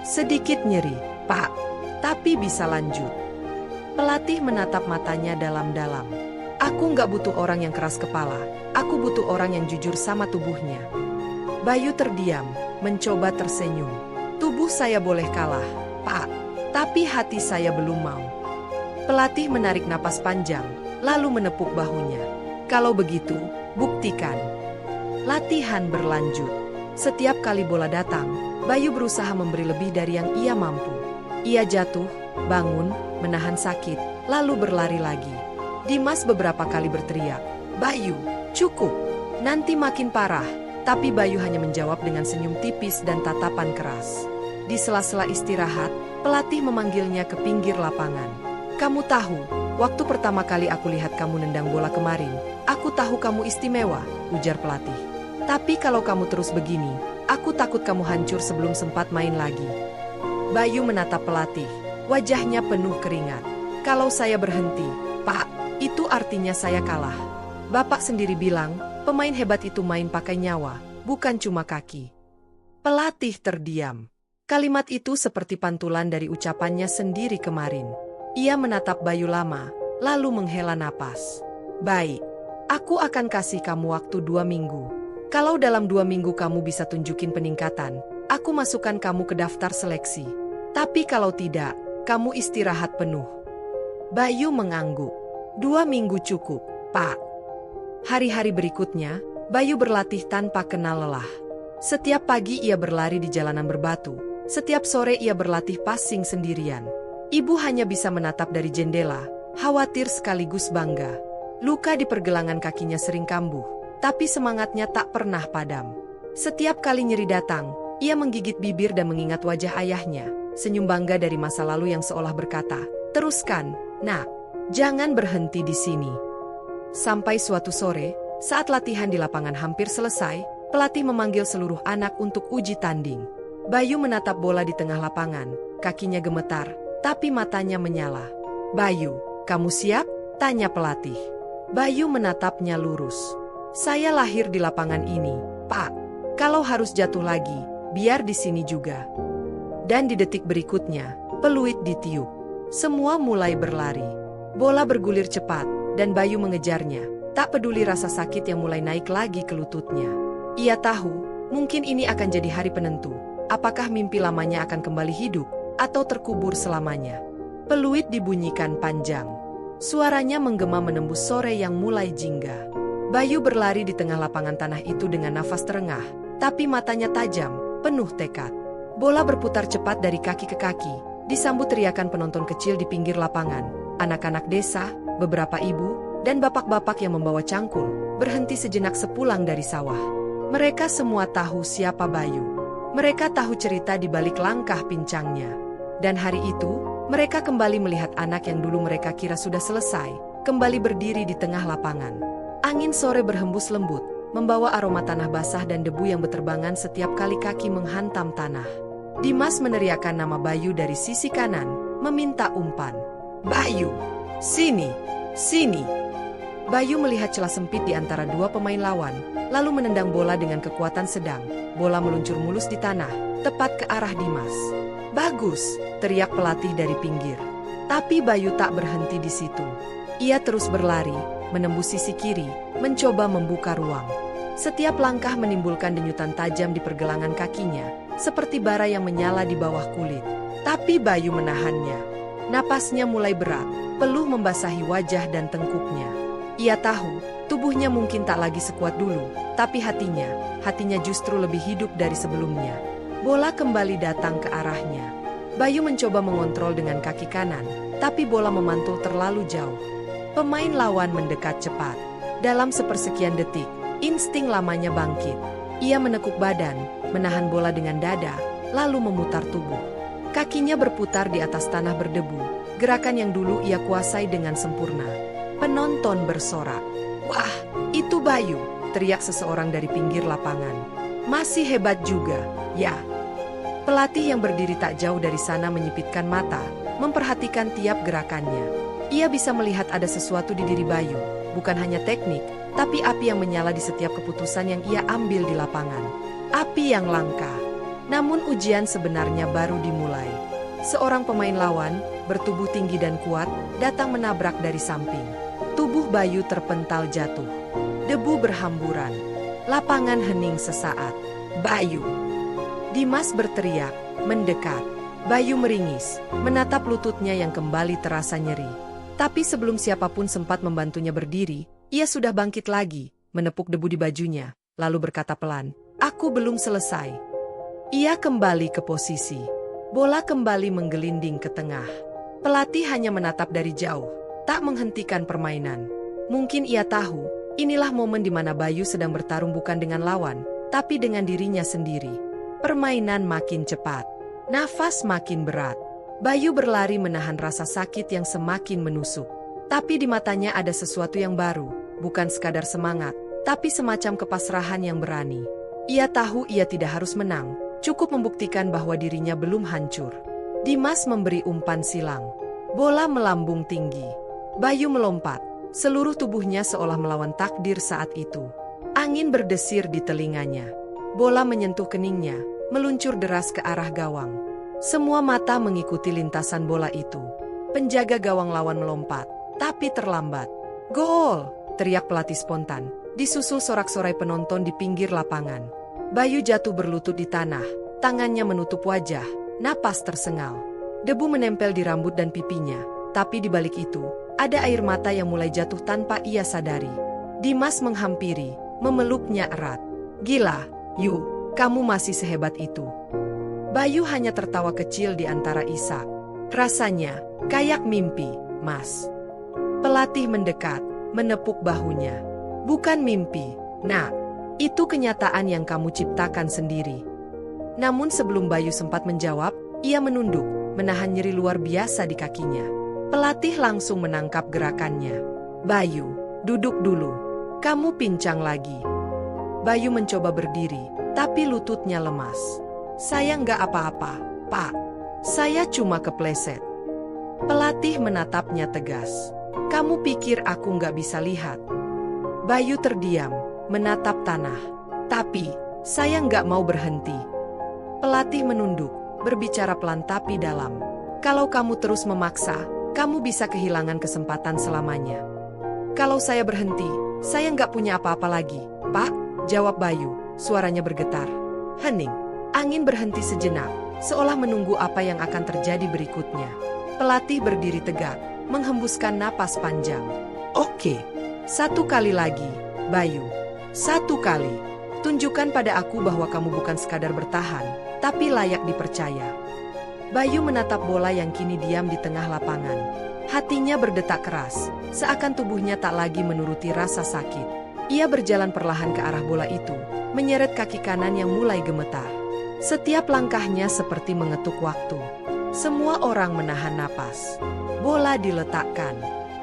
Sedikit nyeri, Pak, tapi bisa lanjut. Pelatih menatap matanya dalam-dalam. Aku nggak butuh orang yang keras kepala, aku butuh orang yang jujur sama tubuhnya. Bayu terdiam, mencoba tersenyum. Tubuh saya boleh kalah, Pak, tapi hati saya belum mau. Pelatih menarik napas panjang, lalu menepuk bahunya. Kalau begitu, buktikan. Latihan berlanjut. Setiap kali bola datang, Bayu berusaha memberi lebih dari yang ia mampu. Ia jatuh, bangun, menahan sakit, lalu berlari lagi. Dimas beberapa kali berteriak, "Bayu, cukup, nanti makin parah." Tapi Bayu hanya menjawab dengan senyum tipis dan tatapan keras. Di sela-sela istirahat, pelatih memanggilnya ke pinggir lapangan. "Kamu tahu, waktu pertama kali aku lihat kamu nendang bola kemarin, aku tahu kamu istimewa," ujar pelatih. "Tapi kalau kamu terus begini, aku takut kamu hancur sebelum sempat main lagi." Bayu menatap pelatih, wajahnya penuh keringat. "Kalau saya berhenti, Pak, itu artinya saya kalah. Bapak sendiri bilang, pemain hebat itu main pakai nyawa, bukan cuma kaki." Pelatih terdiam. Kalimat itu seperti pantulan dari ucapannya sendiri kemarin. Ia menatap Bayu lama, lalu menghela napas. "Baik, aku akan kasih kamu waktu 2 minggu. Kalau dalam 2 minggu kamu bisa tunjukin peningkatan, aku masukkan kamu ke daftar seleksi. Tapi kalau tidak, kamu istirahat penuh." Bayu mengangguk. 2 minggu cukup, Pak. Hari-hari berikutnya, Bayu berlatih tanpa kenal lelah. Setiap pagi ia berlari di jalanan berbatu. Setiap sore ia berlatih passing sendirian. Ibu hanya bisa menatap dari jendela, khawatir sekaligus bangga. Luka di pergelangan kakinya sering kambuh, tapi semangatnya tak pernah padam. Setiap kali nyeri datang, ia menggigit bibir dan mengingat wajah ayahnya, senyum bangga dari masa lalu yang seolah berkata, "Teruskan, Nak. Jangan berhenti di sini." Sampai suatu sore, saat latihan di lapangan hampir selesai, pelatih memanggil seluruh anak untuk uji tanding. Bayu menatap bola di tengah lapangan, kakinya gemetar, tapi matanya menyala. "Bayu, kamu siap?" tanya pelatih. Bayu menatapnya lurus. "Saya lahir di lapangan ini, Pak. Kalau harus jatuh lagi, biar di sini juga." Dan di detik berikutnya, peluit ditiup. Semua mulai berlari. Bola bergulir cepat, dan Bayu mengejarnya, tak peduli rasa sakit yang mulai naik lagi ke lututnya. Ia tahu, mungkin ini akan jadi hari penentu. Apakah mimpi lamanya akan kembali hidup, atau terkubur selamanya? Peluit dibunyikan panjang. Suaranya menggema menembus sore yang mulai jingga. Bayu berlari di tengah lapangan tanah itu dengan nafas terengah, tapi matanya tajam, penuh tekad. Bola berputar cepat dari kaki ke kaki, disambut teriakan penonton kecil di pinggir lapangan. Anak-anak desa, beberapa ibu, dan bapak-bapak yang membawa cangkul, berhenti sejenak sepulang dari sawah. Mereka semua tahu siapa Bayu. Mereka tahu cerita di balik langkah pincangnya. Dan hari itu, mereka kembali melihat anak yang dulu mereka kira sudah selesai, kembali berdiri di tengah lapangan. Angin sore berhembus lembut, membawa aroma tanah basah dan debu yang berterbangan setiap kali kaki menghantam tanah. Dimas meneriakkan nama Bayu dari sisi kanan, meminta umpan. "Bayu, sini, sini." Bayu melihat celah sempit di antara dua pemain lawan, lalu menendang bola dengan kekuatan sedang. Bola meluncur mulus di tanah, tepat ke arah Dimas. "Bagus!" teriak pelatih dari pinggir. Tapi Bayu tak berhenti di situ. Ia terus berlari, menembus sisi kiri, mencoba membuka ruang. Setiap langkah menimbulkan denyutan tajam di pergelangan kakinya, seperti bara yang menyala di bawah kulit. Tapi Bayu menahannya. Napasnya mulai berat, peluh membasahi wajah dan tengkuknya. Ia tahu, tubuhnya mungkin tak lagi sekuat dulu, tapi hatinya justru lebih hidup dari sebelumnya. Bola kembali datang ke arahnya. Bayu mencoba mengontrol dengan kaki kanan, tapi bola memantul terlalu jauh. Pemain lawan mendekat cepat. Dalam sepersekian detik, insting lamanya bangkit. Ia menekuk badan, menahan bola dengan dada, lalu memutar tubuh. Kakinya berputar di atas tanah berdebu, gerakan yang dulu ia kuasai dengan sempurna. Penonton bersorak. "Wah, itu Bayu!" teriak seseorang dari pinggir lapangan. "Masih hebat juga, ya." Pelatih yang berdiri tak jauh dari sana menyipitkan mata, memperhatikan tiap gerakannya. Ia bisa melihat ada sesuatu di diri Bayu, bukan hanya teknik, tapi api yang menyala di setiap keputusan yang ia ambil di lapangan. Api yang langka. Namun ujian sebenarnya baru dimulai. Seorang pemain lawan, bertubuh tinggi dan kuat, datang menabrak dari samping. Tubuh Bayu terpental jatuh. Debu berhamburan. Lapangan hening sesaat. "Bayu!" Dimas berteriak, mendekat. Bayu meringis, menatap lututnya yang kembali terasa nyeri. Tapi sebelum siapapun sempat membantunya berdiri, ia sudah bangkit lagi, menepuk debu di bajunya, lalu berkata pelan, "Aku belum selesai." Ia kembali ke posisi. Bola kembali menggelinding ke tengah. Pelatih hanya menatap dari jauh, tak menghentikan permainan. Mungkin ia tahu, inilah momen di mana Bayu sedang bertarung bukan dengan lawan, tapi dengan dirinya sendiri. Permainan makin cepat. Nafas makin berat. Bayu berlari menahan rasa sakit yang semakin menusuk. Tapi di matanya ada sesuatu yang baru, bukan sekadar semangat, tapi semacam kepasrahan yang berani. Ia tahu ia tidak harus menang, cukup membuktikan bahwa dirinya belum hancur. Dimas memberi umpan silang. Bola melambung tinggi. Bayu melompat, seluruh tubuhnya seolah melawan takdir saat itu. Angin berdesir di telinganya. Bola menyentuh keningnya, meluncur deras ke arah gawang. Semua mata mengikuti lintasan bola itu. Penjaga gawang lawan melompat, tapi terlambat. "Gol!" teriak pelatih spontan, disusul sorak-sorai penonton di pinggir lapangan. Bayu jatuh berlutut di tanah, tangannya menutup wajah, napas tersengal. Debu menempel di rambut dan pipinya, tapi di balik itu, ada air mata yang mulai jatuh tanpa ia sadari. Dimas menghampiri, memeluknya erat. "Gila, Yu, kamu masih sehebat itu." Bayu hanya tertawa kecil di antara isak. "Rasanya kayak mimpi, Mas." Pelatih mendekat, menepuk bahunya. "Bukan mimpi, Nak. Itu kenyataan yang kamu ciptakan sendiri." Namun sebelum Bayu sempat menjawab, ia menunduk, menahan nyeri luar biasa di kakinya. Pelatih langsung menangkap gerakannya. "Bayu, duduk dulu. Kamu pincang lagi." Bayu mencoba berdiri, tapi lututnya lemas. "Saya nggak apa-apa, Pak. Saya cuma kepleset." Pelatih menatapnya tegas. "Kamu pikir aku nggak bisa lihat?" Bayu terdiam, menatap tanah. "Tapi, saya nggak mau berhenti." Pelatih menunduk, berbicara pelan tapi dalam. "Kalau kamu terus memaksa, kamu bisa kehilangan kesempatan selamanya." "Kalau saya berhenti, saya nggak punya apa-apa lagi, Pak," jawab Bayu, suaranya bergetar. Hening. Angin berhenti sejenak, seolah menunggu apa yang akan terjadi berikutnya. Pelatih berdiri tegak, menghembuskan napas panjang. "Oke, satu kali lagi, Bayu. Satu kali. Tunjukkan pada aku bahwa kamu bukan sekadar bertahan, tapi layak dipercaya." Bayu menatap bola yang kini diam di tengah lapangan. Hatinya berdetak keras, seakan tubuhnya tak lagi menuruti rasa sakit. Ia berjalan perlahan ke arah bola itu, menyeret kaki kanan yang mulai gemetar. Setiap langkahnya seperti mengetuk waktu. Semua orang menahan napas. Bola diletakkan.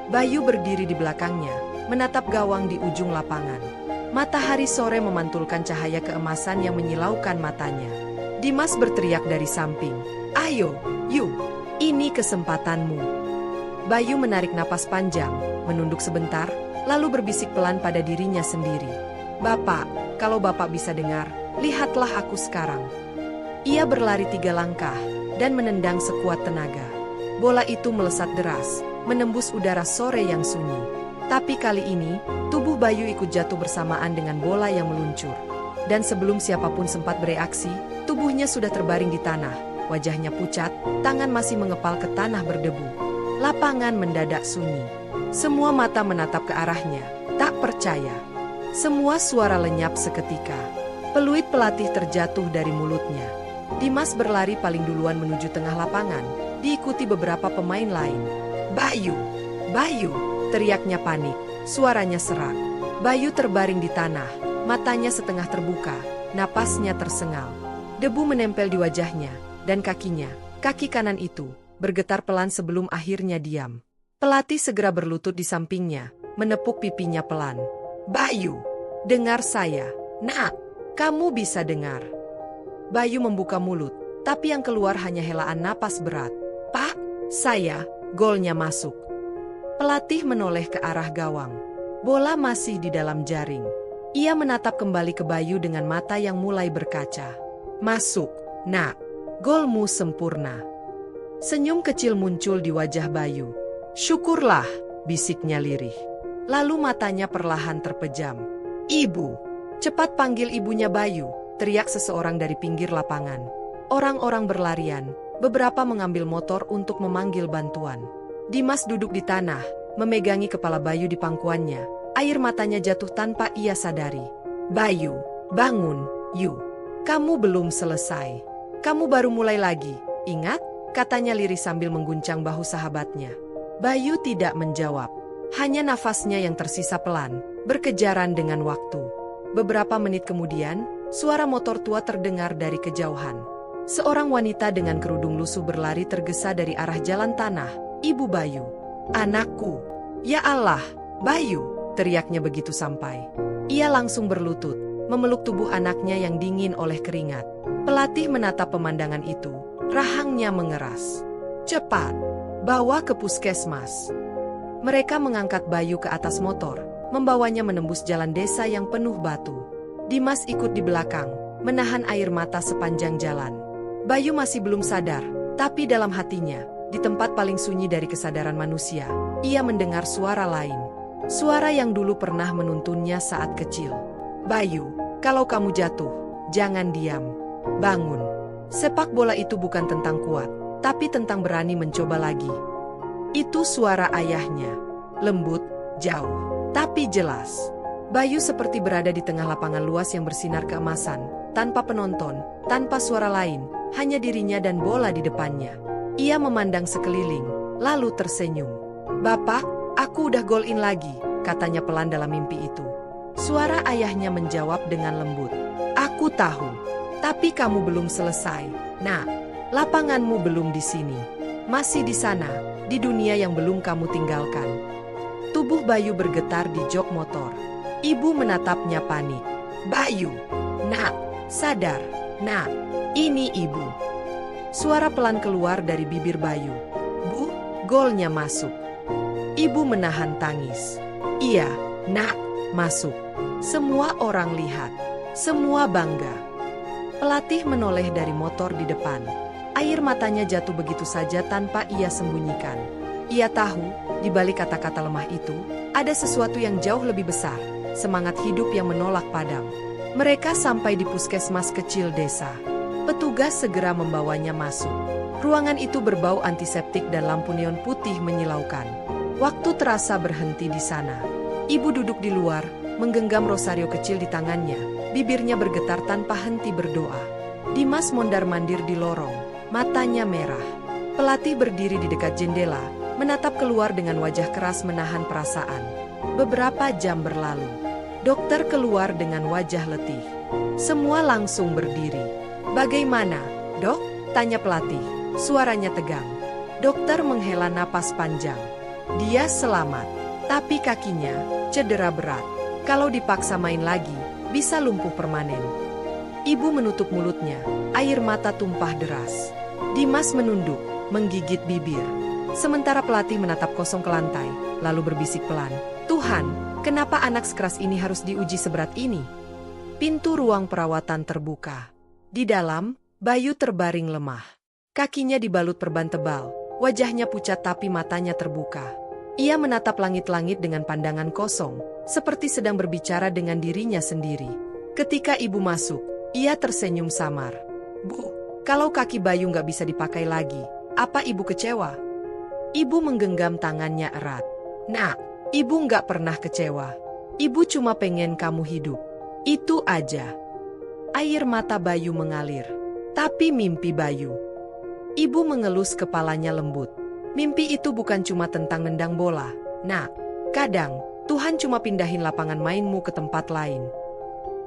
Bayu berdiri di belakangnya, menatap gawang di ujung lapangan. Matahari sore memantulkan cahaya keemasan yang menyilaukan matanya. Dimas berteriak dari samping, "Ayo, Yu, ini kesempatanmu." Bayu menarik napas panjang, menunduk sebentar, lalu berbisik pelan pada dirinya sendiri. "Bapak, kalau Bapak bisa dengar, lihatlah aku sekarang." Ia berlari 3 langkah dan menendang sekuat tenaga. Bola itu melesat deras, menembus udara sore yang sunyi. Tapi kali ini, tubuh Bayu ikut jatuh bersamaan dengan bola yang meluncur. Dan sebelum siapapun sempat bereaksi, tubuhnya sudah terbaring di tanah, wajahnya pucat, tangan masih mengepal ke tanah berdebu. Lapangan mendadak sunyi. Semua mata menatap ke arahnya, tak percaya. Semua suara lenyap seketika. Peluit pelatih terjatuh dari mulutnya. Dimas berlari paling duluan menuju tengah lapangan, diikuti beberapa pemain lain. "Bayu! Bayu!" teriaknya panik, suaranya serak. Bayu terbaring di tanah, matanya setengah terbuka, napasnya tersengal. Debu menempel di wajahnya, dan kakinya, kaki kanan itu, bergetar pelan sebelum akhirnya diam. Pelatih segera berlutut di sampingnya, menepuk pipinya pelan. "Bayu, dengar saya. Nak, kamu bisa dengar." Bayu membuka mulut, tapi yang keluar hanya helaan napas berat. "Pak, saya, golnya masuk." Pelatih menoleh ke arah gawang. Bola masih di dalam jaring. Ia menatap kembali ke Bayu dengan mata yang mulai berkaca. "Masuk, nak. Golmu sempurna." Senyum kecil muncul di wajah Bayu. "Syukurlah," bisiknya lirih. Lalu matanya perlahan terpejam. "Ibu!" "Cepat panggil ibunya Bayu," teriak seseorang dari pinggir lapangan. Orang-orang berlarian, beberapa mengambil motor untuk memanggil bantuan. Dimas duduk di tanah, memegangi kepala Bayu di pangkuannya. Air matanya jatuh tanpa ia sadari. "Bayu, bangun, Yu. Kamu belum selesai. Kamu baru mulai lagi, ingat?" katanya lirih sambil mengguncang bahu sahabatnya. Bayu tidak menjawab. Hanya nafasnya yang tersisa pelan, berkejaran dengan waktu. Beberapa menit kemudian, suara motor tua terdengar dari kejauhan. Seorang wanita dengan kerudung lusuh berlari tergesa dari arah jalan tanah. "Ibu Bayu." "Anakku." "Ya Allah, Bayu!" teriaknya begitu sampai. Ia langsung berlutut, memeluk tubuh anaknya yang dingin oleh keringat. Pelatih menatap pemandangan itu. Rahangnya mengeras. "Cepat, bawa ke puskesmas." Mereka mengangkat Bayu ke atas motor, membawanya menembus jalan desa yang penuh batu. Dimas ikut di belakang, menahan air mata sepanjang jalan. Bayu masih belum sadar, tapi dalam hatinya, di tempat paling sunyi dari kesadaran manusia, ia mendengar suara lain. Suara yang dulu pernah menuntunnya saat kecil. "Bayu, kalau kamu jatuh, jangan diam. Bangun." Sepak bola itu bukan tentang kuat, tapi tentang berani mencoba lagi. Itu suara ayahnya. Lembut, jauh, tapi jelas. Bayu seperti berada di tengah lapangan luas yang bersinar keemasan, tanpa penonton, tanpa suara lain, hanya dirinya dan bola di depannya. Ia memandang sekeliling, lalu tersenyum. "Bapak, aku udah gol in lagi," katanya pelan dalam mimpi itu. Suara ayahnya menjawab dengan lembut. "Aku tahu. Tapi kamu belum selesai, nak. Lapanganmu belum di sini. Masih di sana, di dunia yang belum kamu tinggalkan." Tubuh Bayu bergetar di jok motor. Ibu menatapnya panik. "Bayu, nak, sadar, nak. Ini ibu." Suara pelan keluar dari bibir Bayu. "Bu, golnya masuk." Ibu menahan tangis. "Iya, nak, masuk." Semua orang lihat. Semua bangga. Pelatih menoleh dari motor di depan. Air matanya jatuh begitu saja tanpa ia sembunyikan. Ia tahu, di balik kata-kata lemah itu, ada sesuatu yang jauh lebih besar, semangat hidup yang menolak padam. Mereka sampai di puskesmas kecil desa. Petugas segera membawanya masuk. Ruangan itu berbau antiseptik dan lampu neon putih menyilaukan. Waktu terasa berhenti di sana. Ibu duduk di luar, menggenggam rosario kecil di tangannya. Bibirnya bergetar tanpa henti berdoa. Dimas mondar-mandir di lorong, matanya merah. Pelatih berdiri di dekat jendela, menatap keluar dengan wajah keras menahan perasaan. Beberapa jam berlalu. Dokter keluar dengan wajah letih. Semua langsung berdiri. "Bagaimana, Dok?" tanya pelatih. Suaranya tegang. Dokter menghela napas panjang. "Dia selamat, tapi kakinya cedera berat. Kalau dipaksa main lagi, bisa lumpuh permanen." Ibu menutup mulutnya, air mata tumpah deras. Dimas menunduk, menggigit bibir. Sementara pelatih menatap kosong ke lantai, lalu berbisik pelan, "Tuhan, Kenapa anak sekeras ini harus diuji seberat ini? Pintu ruang perawatan terbuka. Di dalam, Bayu terbaring lemah. Kakinya dibalut perban tebal, wajahnya pucat tapi matanya terbuka. Ia menatap langit-langit dengan pandangan kosong, seperti sedang berbicara dengan dirinya sendiri. Ketika ibu masuk, ia tersenyum samar. "Bu, kalau kaki Bayu nggak bisa dipakai lagi, apa ibu kecewa?" Ibu menggenggam tangannya erat. "Nak, ibu nggak pernah kecewa. Ibu cuma pengen kamu hidup. Itu aja." Air mata Bayu mengalir. Tapi mimpi Bayu. Ibu mengelus kepalanya lembut. Mimpi itu bukan cuma tentang nendang bola. Nak, kadang Tuhan cuma pindahin lapangan mainmu ke tempat lain.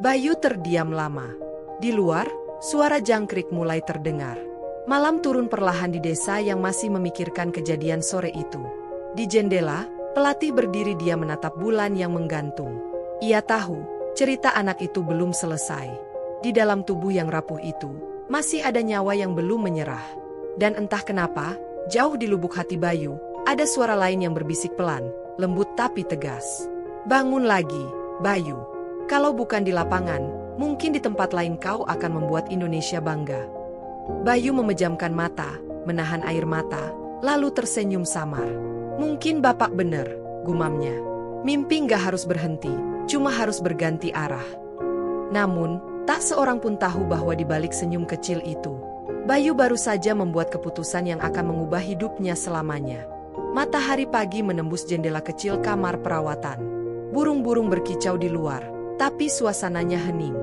Bayu terdiam lama. Di luar, suara jangkrik mulai terdengar. Malam turun perlahan di desa yang masih memikirkan kejadian sore itu. Di jendela, pelatih berdiri dia menatap bulan yang menggantung. Ia tahu, cerita anak itu belum selesai. Di dalam tubuh yang rapuh itu, masih ada nyawa yang belum menyerah. Dan entah kenapa, jauh di lubuk hati Bayu, ada suara lain yang berbisik pelan, lembut tapi tegas. "Bangun lagi, Bayu. Kalau bukan di lapangan, mungkin di tempat lain kau akan membuat Indonesia bangga." Bayu memejamkan mata, menahan air mata, lalu tersenyum samar. "Mungkin bapak benar," gumamnya. "Mimpi nggak harus berhenti, cuma harus berganti arah." Namun, tak seorang pun tahu bahwa di balik senyum kecil itu, Bayu baru saja membuat keputusan yang akan mengubah hidupnya selamanya. Matahari pagi menembus jendela kecil kamar perawatan. Burung-burung berkicau di luar, tapi suasananya hening.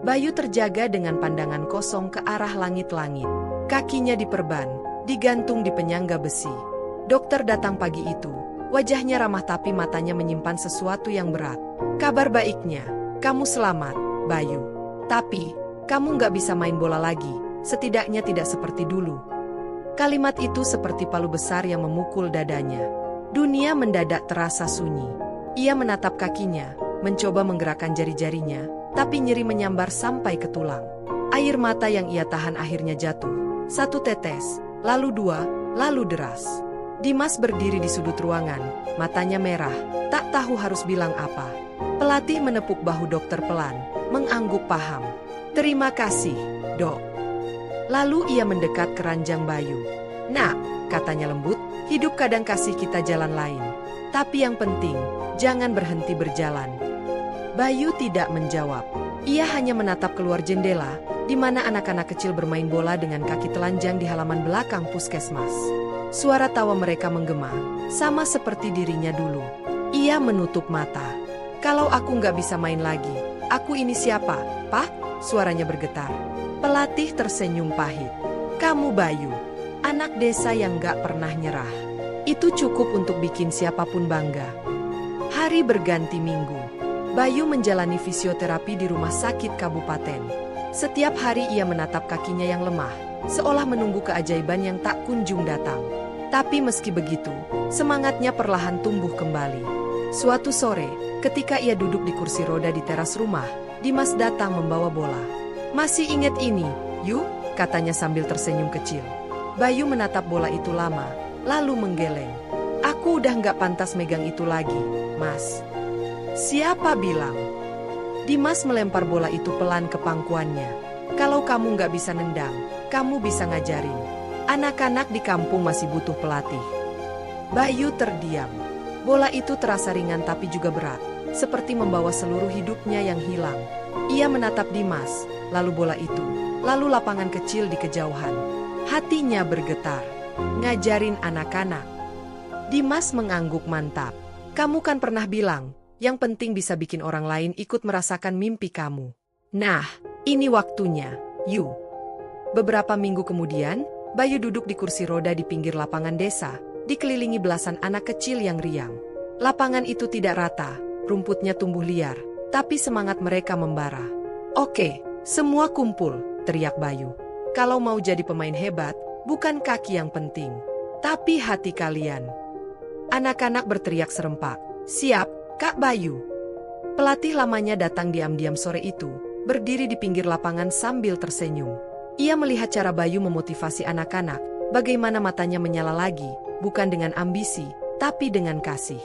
Bayu terjaga dengan pandangan kosong ke arah langit-langit. Kakinya diperban, digantung di penyangga besi. Dokter datang pagi itu. Wajahnya ramah tapi matanya menyimpan sesuatu yang berat. "Kabar baiknya, kamu selamat, Bayu. Tapi, kamu nggak bisa main bola lagi. Setidaknya tidak seperti dulu." Kalimat itu seperti palu besar yang memukul dadanya. Dunia mendadak terasa sunyi. Ia menatap kakinya, mencoba menggerakkan jari-jarinya, tapi nyeri menyambar sampai ke tulang. Air mata yang ia tahan akhirnya jatuh. Satu tetes, lalu dua, lalu deras. Dimas berdiri di sudut ruangan, matanya merah, tak tahu harus bilang apa. Pelatih menepuk bahu dokter pelan, mengangguk paham. "Terima kasih, Dok." Lalu ia mendekat ke ranjang Bayu. "Nak," katanya lembut, "hidup kadang kasih kita jalan lain. Tapi yang penting, jangan berhenti berjalan." Bayu tidak menjawab. Ia hanya menatap keluar jendela, di mana anak-anak kecil bermain bola dengan kaki telanjang di halaman belakang puskesmas. Suara tawa mereka menggema, sama seperti dirinya dulu. Ia menutup mata. "Kalau aku nggak bisa main lagi, aku ini siapa, Pak?" Suaranya bergetar. Pelatih tersenyum pahit. "Kamu Bayu, anak desa yang gak pernah nyerah. Itu cukup untuk bikin siapapun bangga." Hari berganti minggu. Bayu menjalani fisioterapi di rumah sakit kabupaten. Setiap hari ia menatap kakinya yang lemah, seolah menunggu keajaiban yang tak kunjung datang. Tapi meski begitu, semangatnya perlahan tumbuh kembali. Suatu sore, ketika ia duduk di kursi roda di teras rumah, Dimas datang membawa bola. "Masih ingat ini, Yu?" katanya sambil tersenyum kecil. Bayu menatap bola itu lama, lalu menggeleng. "Aku udah nggak pantas megang itu lagi, Mas." "Siapa bilang?" Dimas melempar bola itu pelan ke pangkuannya. "Kalau kamu nggak bisa nendang, kamu bisa ngajarin. Anak-anak di kampung masih butuh pelatih." Bayu terdiam. Bola itu terasa ringan tapi juga berat, seperti membawa seluruh hidupnya yang hilang. Ia menatap Dimas, lalu bola itu, lalu lapangan kecil di kejauhan. Hatinya bergetar. Ngajarin anak-anak. Dimas mengangguk mantap. "Kamu kan pernah bilang, yang penting bisa bikin orang lain ikut merasakan mimpi kamu. Nah, ini waktunya, Yu." Beberapa minggu kemudian, Bayu duduk di kursi roda di pinggir lapangan desa, dikelilingi belasan anak kecil yang riang. Lapangan itu tidak rata, rumputnya tumbuh liar, tapi semangat mereka membara. "Oke, semua kumpul," teriak Bayu. "Kalau mau jadi pemain hebat, bukan kaki yang penting, tapi hati kalian." Anak-anak berteriak serempak, "Siap, Kak Bayu." Pelatih lamanya datang diam-diam sore itu, berdiri di pinggir lapangan sambil tersenyum. Ia melihat cara Bayu memotivasi anak-anak, bagaimana matanya menyala lagi, bukan dengan ambisi, tapi dengan kasih.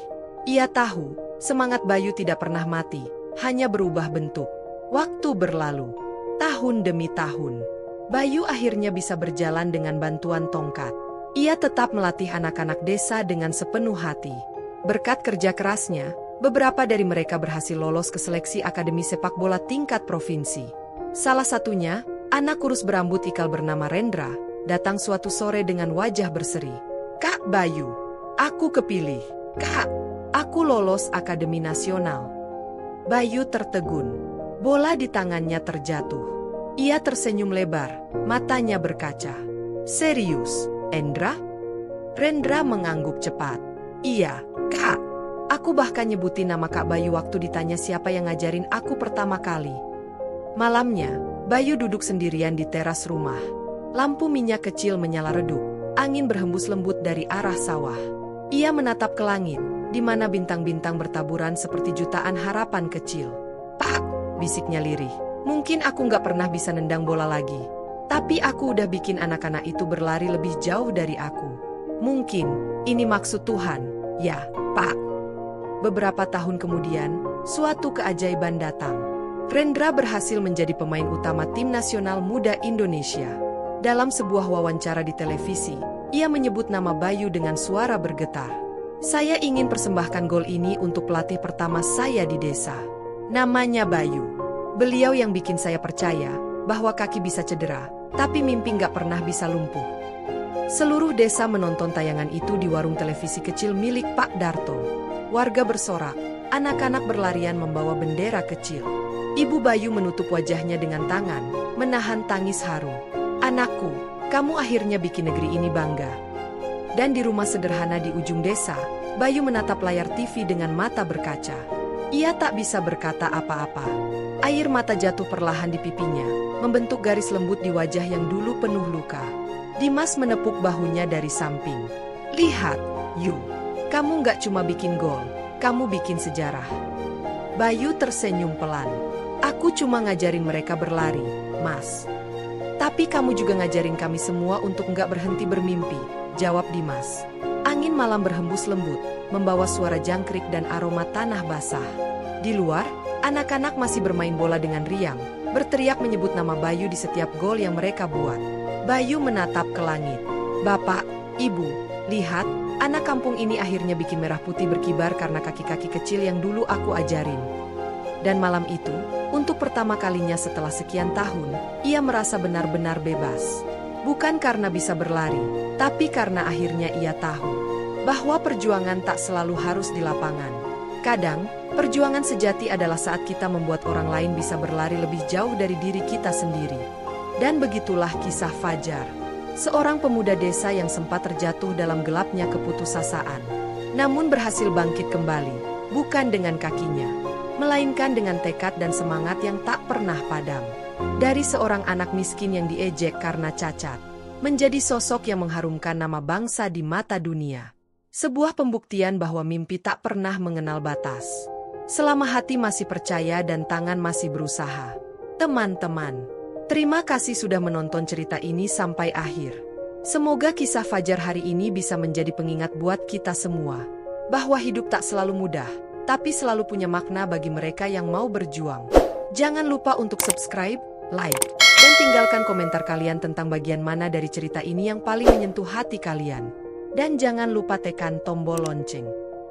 Ia tahu, semangat Bayu tidak pernah mati, hanya berubah bentuk. Waktu berlalu, tahun demi tahun. Bayu akhirnya bisa berjalan dengan bantuan tongkat. Ia tetap melatih anak-anak desa dengan sepenuh hati. Berkat kerja kerasnya, beberapa dari mereka berhasil lolos ke seleksi akademi sepak bola tingkat provinsi. Salah satunya, anak kurus berambut ikal bernama Rendra, datang suatu sore dengan wajah berseri. "Kak Bayu, aku kepilih. Kak, aku lolos akademi nasional." Bayu tertegun. Bola di tangannya terjatuh. Ia tersenyum lebar, matanya berkaca. "Serius, Endra?" Rendra mengangguk cepat. "Iya, Kak. Aku bahkan nyebutin nama Kak Bayu waktu ditanya siapa yang ngajarin aku pertama kali." Malamnya, Bayu duduk sendirian di teras rumah. Lampu minyak kecil menyala redup, angin berhembus lembut dari arah sawah. Ia menatap ke langit, di mana bintang-bintang bertaburan seperti jutaan harapan kecil. "Pak," bisiknya lirih, "mungkin aku nggak pernah bisa nendang bola lagi. Tapi aku udah bikin anak-anak itu berlari lebih jauh dari aku. Mungkin ini maksud Tuhan, ya, Pak." Beberapa tahun kemudian, suatu keajaiban datang. Rendra berhasil menjadi pemain utama tim nasional muda Indonesia. Dalam sebuah wawancara di televisi, ia menyebut nama Bayu dengan suara bergetar. "Saya ingin persembahkan gol ini untuk pelatih pertama saya di desa. Namanya Bayu. Beliau yang bikin saya percaya bahwa kaki bisa cedera, tapi mimpi nggak pernah bisa lumpuh." Seluruh desa menonton tayangan itu di warung televisi kecil milik Pak Darto. Warga bersorak, anak-anak berlarian membawa bendera kecil. Ibu Bayu menutup wajahnya dengan tangan, menahan tangis haru. "Anakku, kamu akhirnya bikin negeri ini bangga." Dan di rumah sederhana di ujung desa, Bayu menatap layar TV dengan mata berkaca. Ia tak bisa berkata apa-apa. Air mata jatuh perlahan di pipinya, membentuk garis lembut di wajah yang dulu penuh luka. Dimas menepuk bahunya dari samping. "Lihat, Yu, kamu nggak cuma bikin gol, kamu bikin sejarah." Bayu tersenyum pelan. "Aku cuma ngajarin mereka berlari, Mas. Tapi kamu juga ngajarin kami semua untuk nggak berhenti bermimpi," jawab Dimas. Angin malam berhembus lembut, membawa suara jangkrik dan aroma tanah basah. Di luar, anak-anak masih bermain bola dengan riang, berteriak menyebut nama Bayu di setiap gol yang mereka buat. Bayu menatap ke langit. "Bapak, Ibu, lihat, anak kampung ini akhirnya bikin merah putih berkibar karena kaki-kaki kecil yang dulu aku ajarin." Dan malam itu, untuk pertama kalinya setelah sekian tahun, ia merasa benar-benar bebas. Bukan karena bisa berlari, tapi karena akhirnya ia tahu bahwa perjuangan tak selalu harus di lapangan. Kadang, perjuangan sejati adalah saat kita membuat orang lain bisa berlari lebih jauh dari diri kita sendiri. Dan begitulah kisah Fajar, seorang pemuda desa yang sempat terjatuh dalam gelapnya keputusasaan, namun berhasil bangkit kembali, bukan dengan kakinya, melainkan dengan tekad dan semangat yang tak pernah padam. Dari seorang anak miskin yang diejek karena cacat, menjadi sosok yang mengharumkan nama bangsa di mata dunia. Sebuah pembuktian bahwa mimpi tak pernah mengenal batas. Selama hati masih percaya dan tangan masih berusaha. Teman-teman, terima kasih sudah menonton cerita ini sampai akhir. Semoga kisah Fajar hari ini bisa menjadi pengingat buat kita semua, bahwa hidup tak selalu mudah, tapi selalu punya makna bagi mereka yang mau berjuang. Jangan lupa untuk subscribe, like, dan tinggalkan komentar kalian tentang bagian mana dari cerita ini yang paling menyentuh hati kalian. Dan jangan lupa tekan tombol lonceng,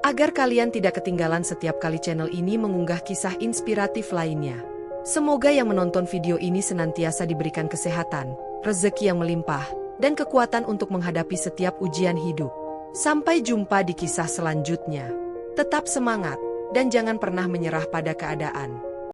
agar kalian tidak ketinggalan setiap kali channel ini mengunggah kisah inspiratif lainnya. Semoga yang menonton video ini senantiasa diberikan kesehatan, rezeki yang melimpah, dan kekuatan untuk menghadapi setiap ujian hidup. Sampai jumpa di kisah selanjutnya. Tetap semangat, dan jangan pernah menyerah pada keadaan.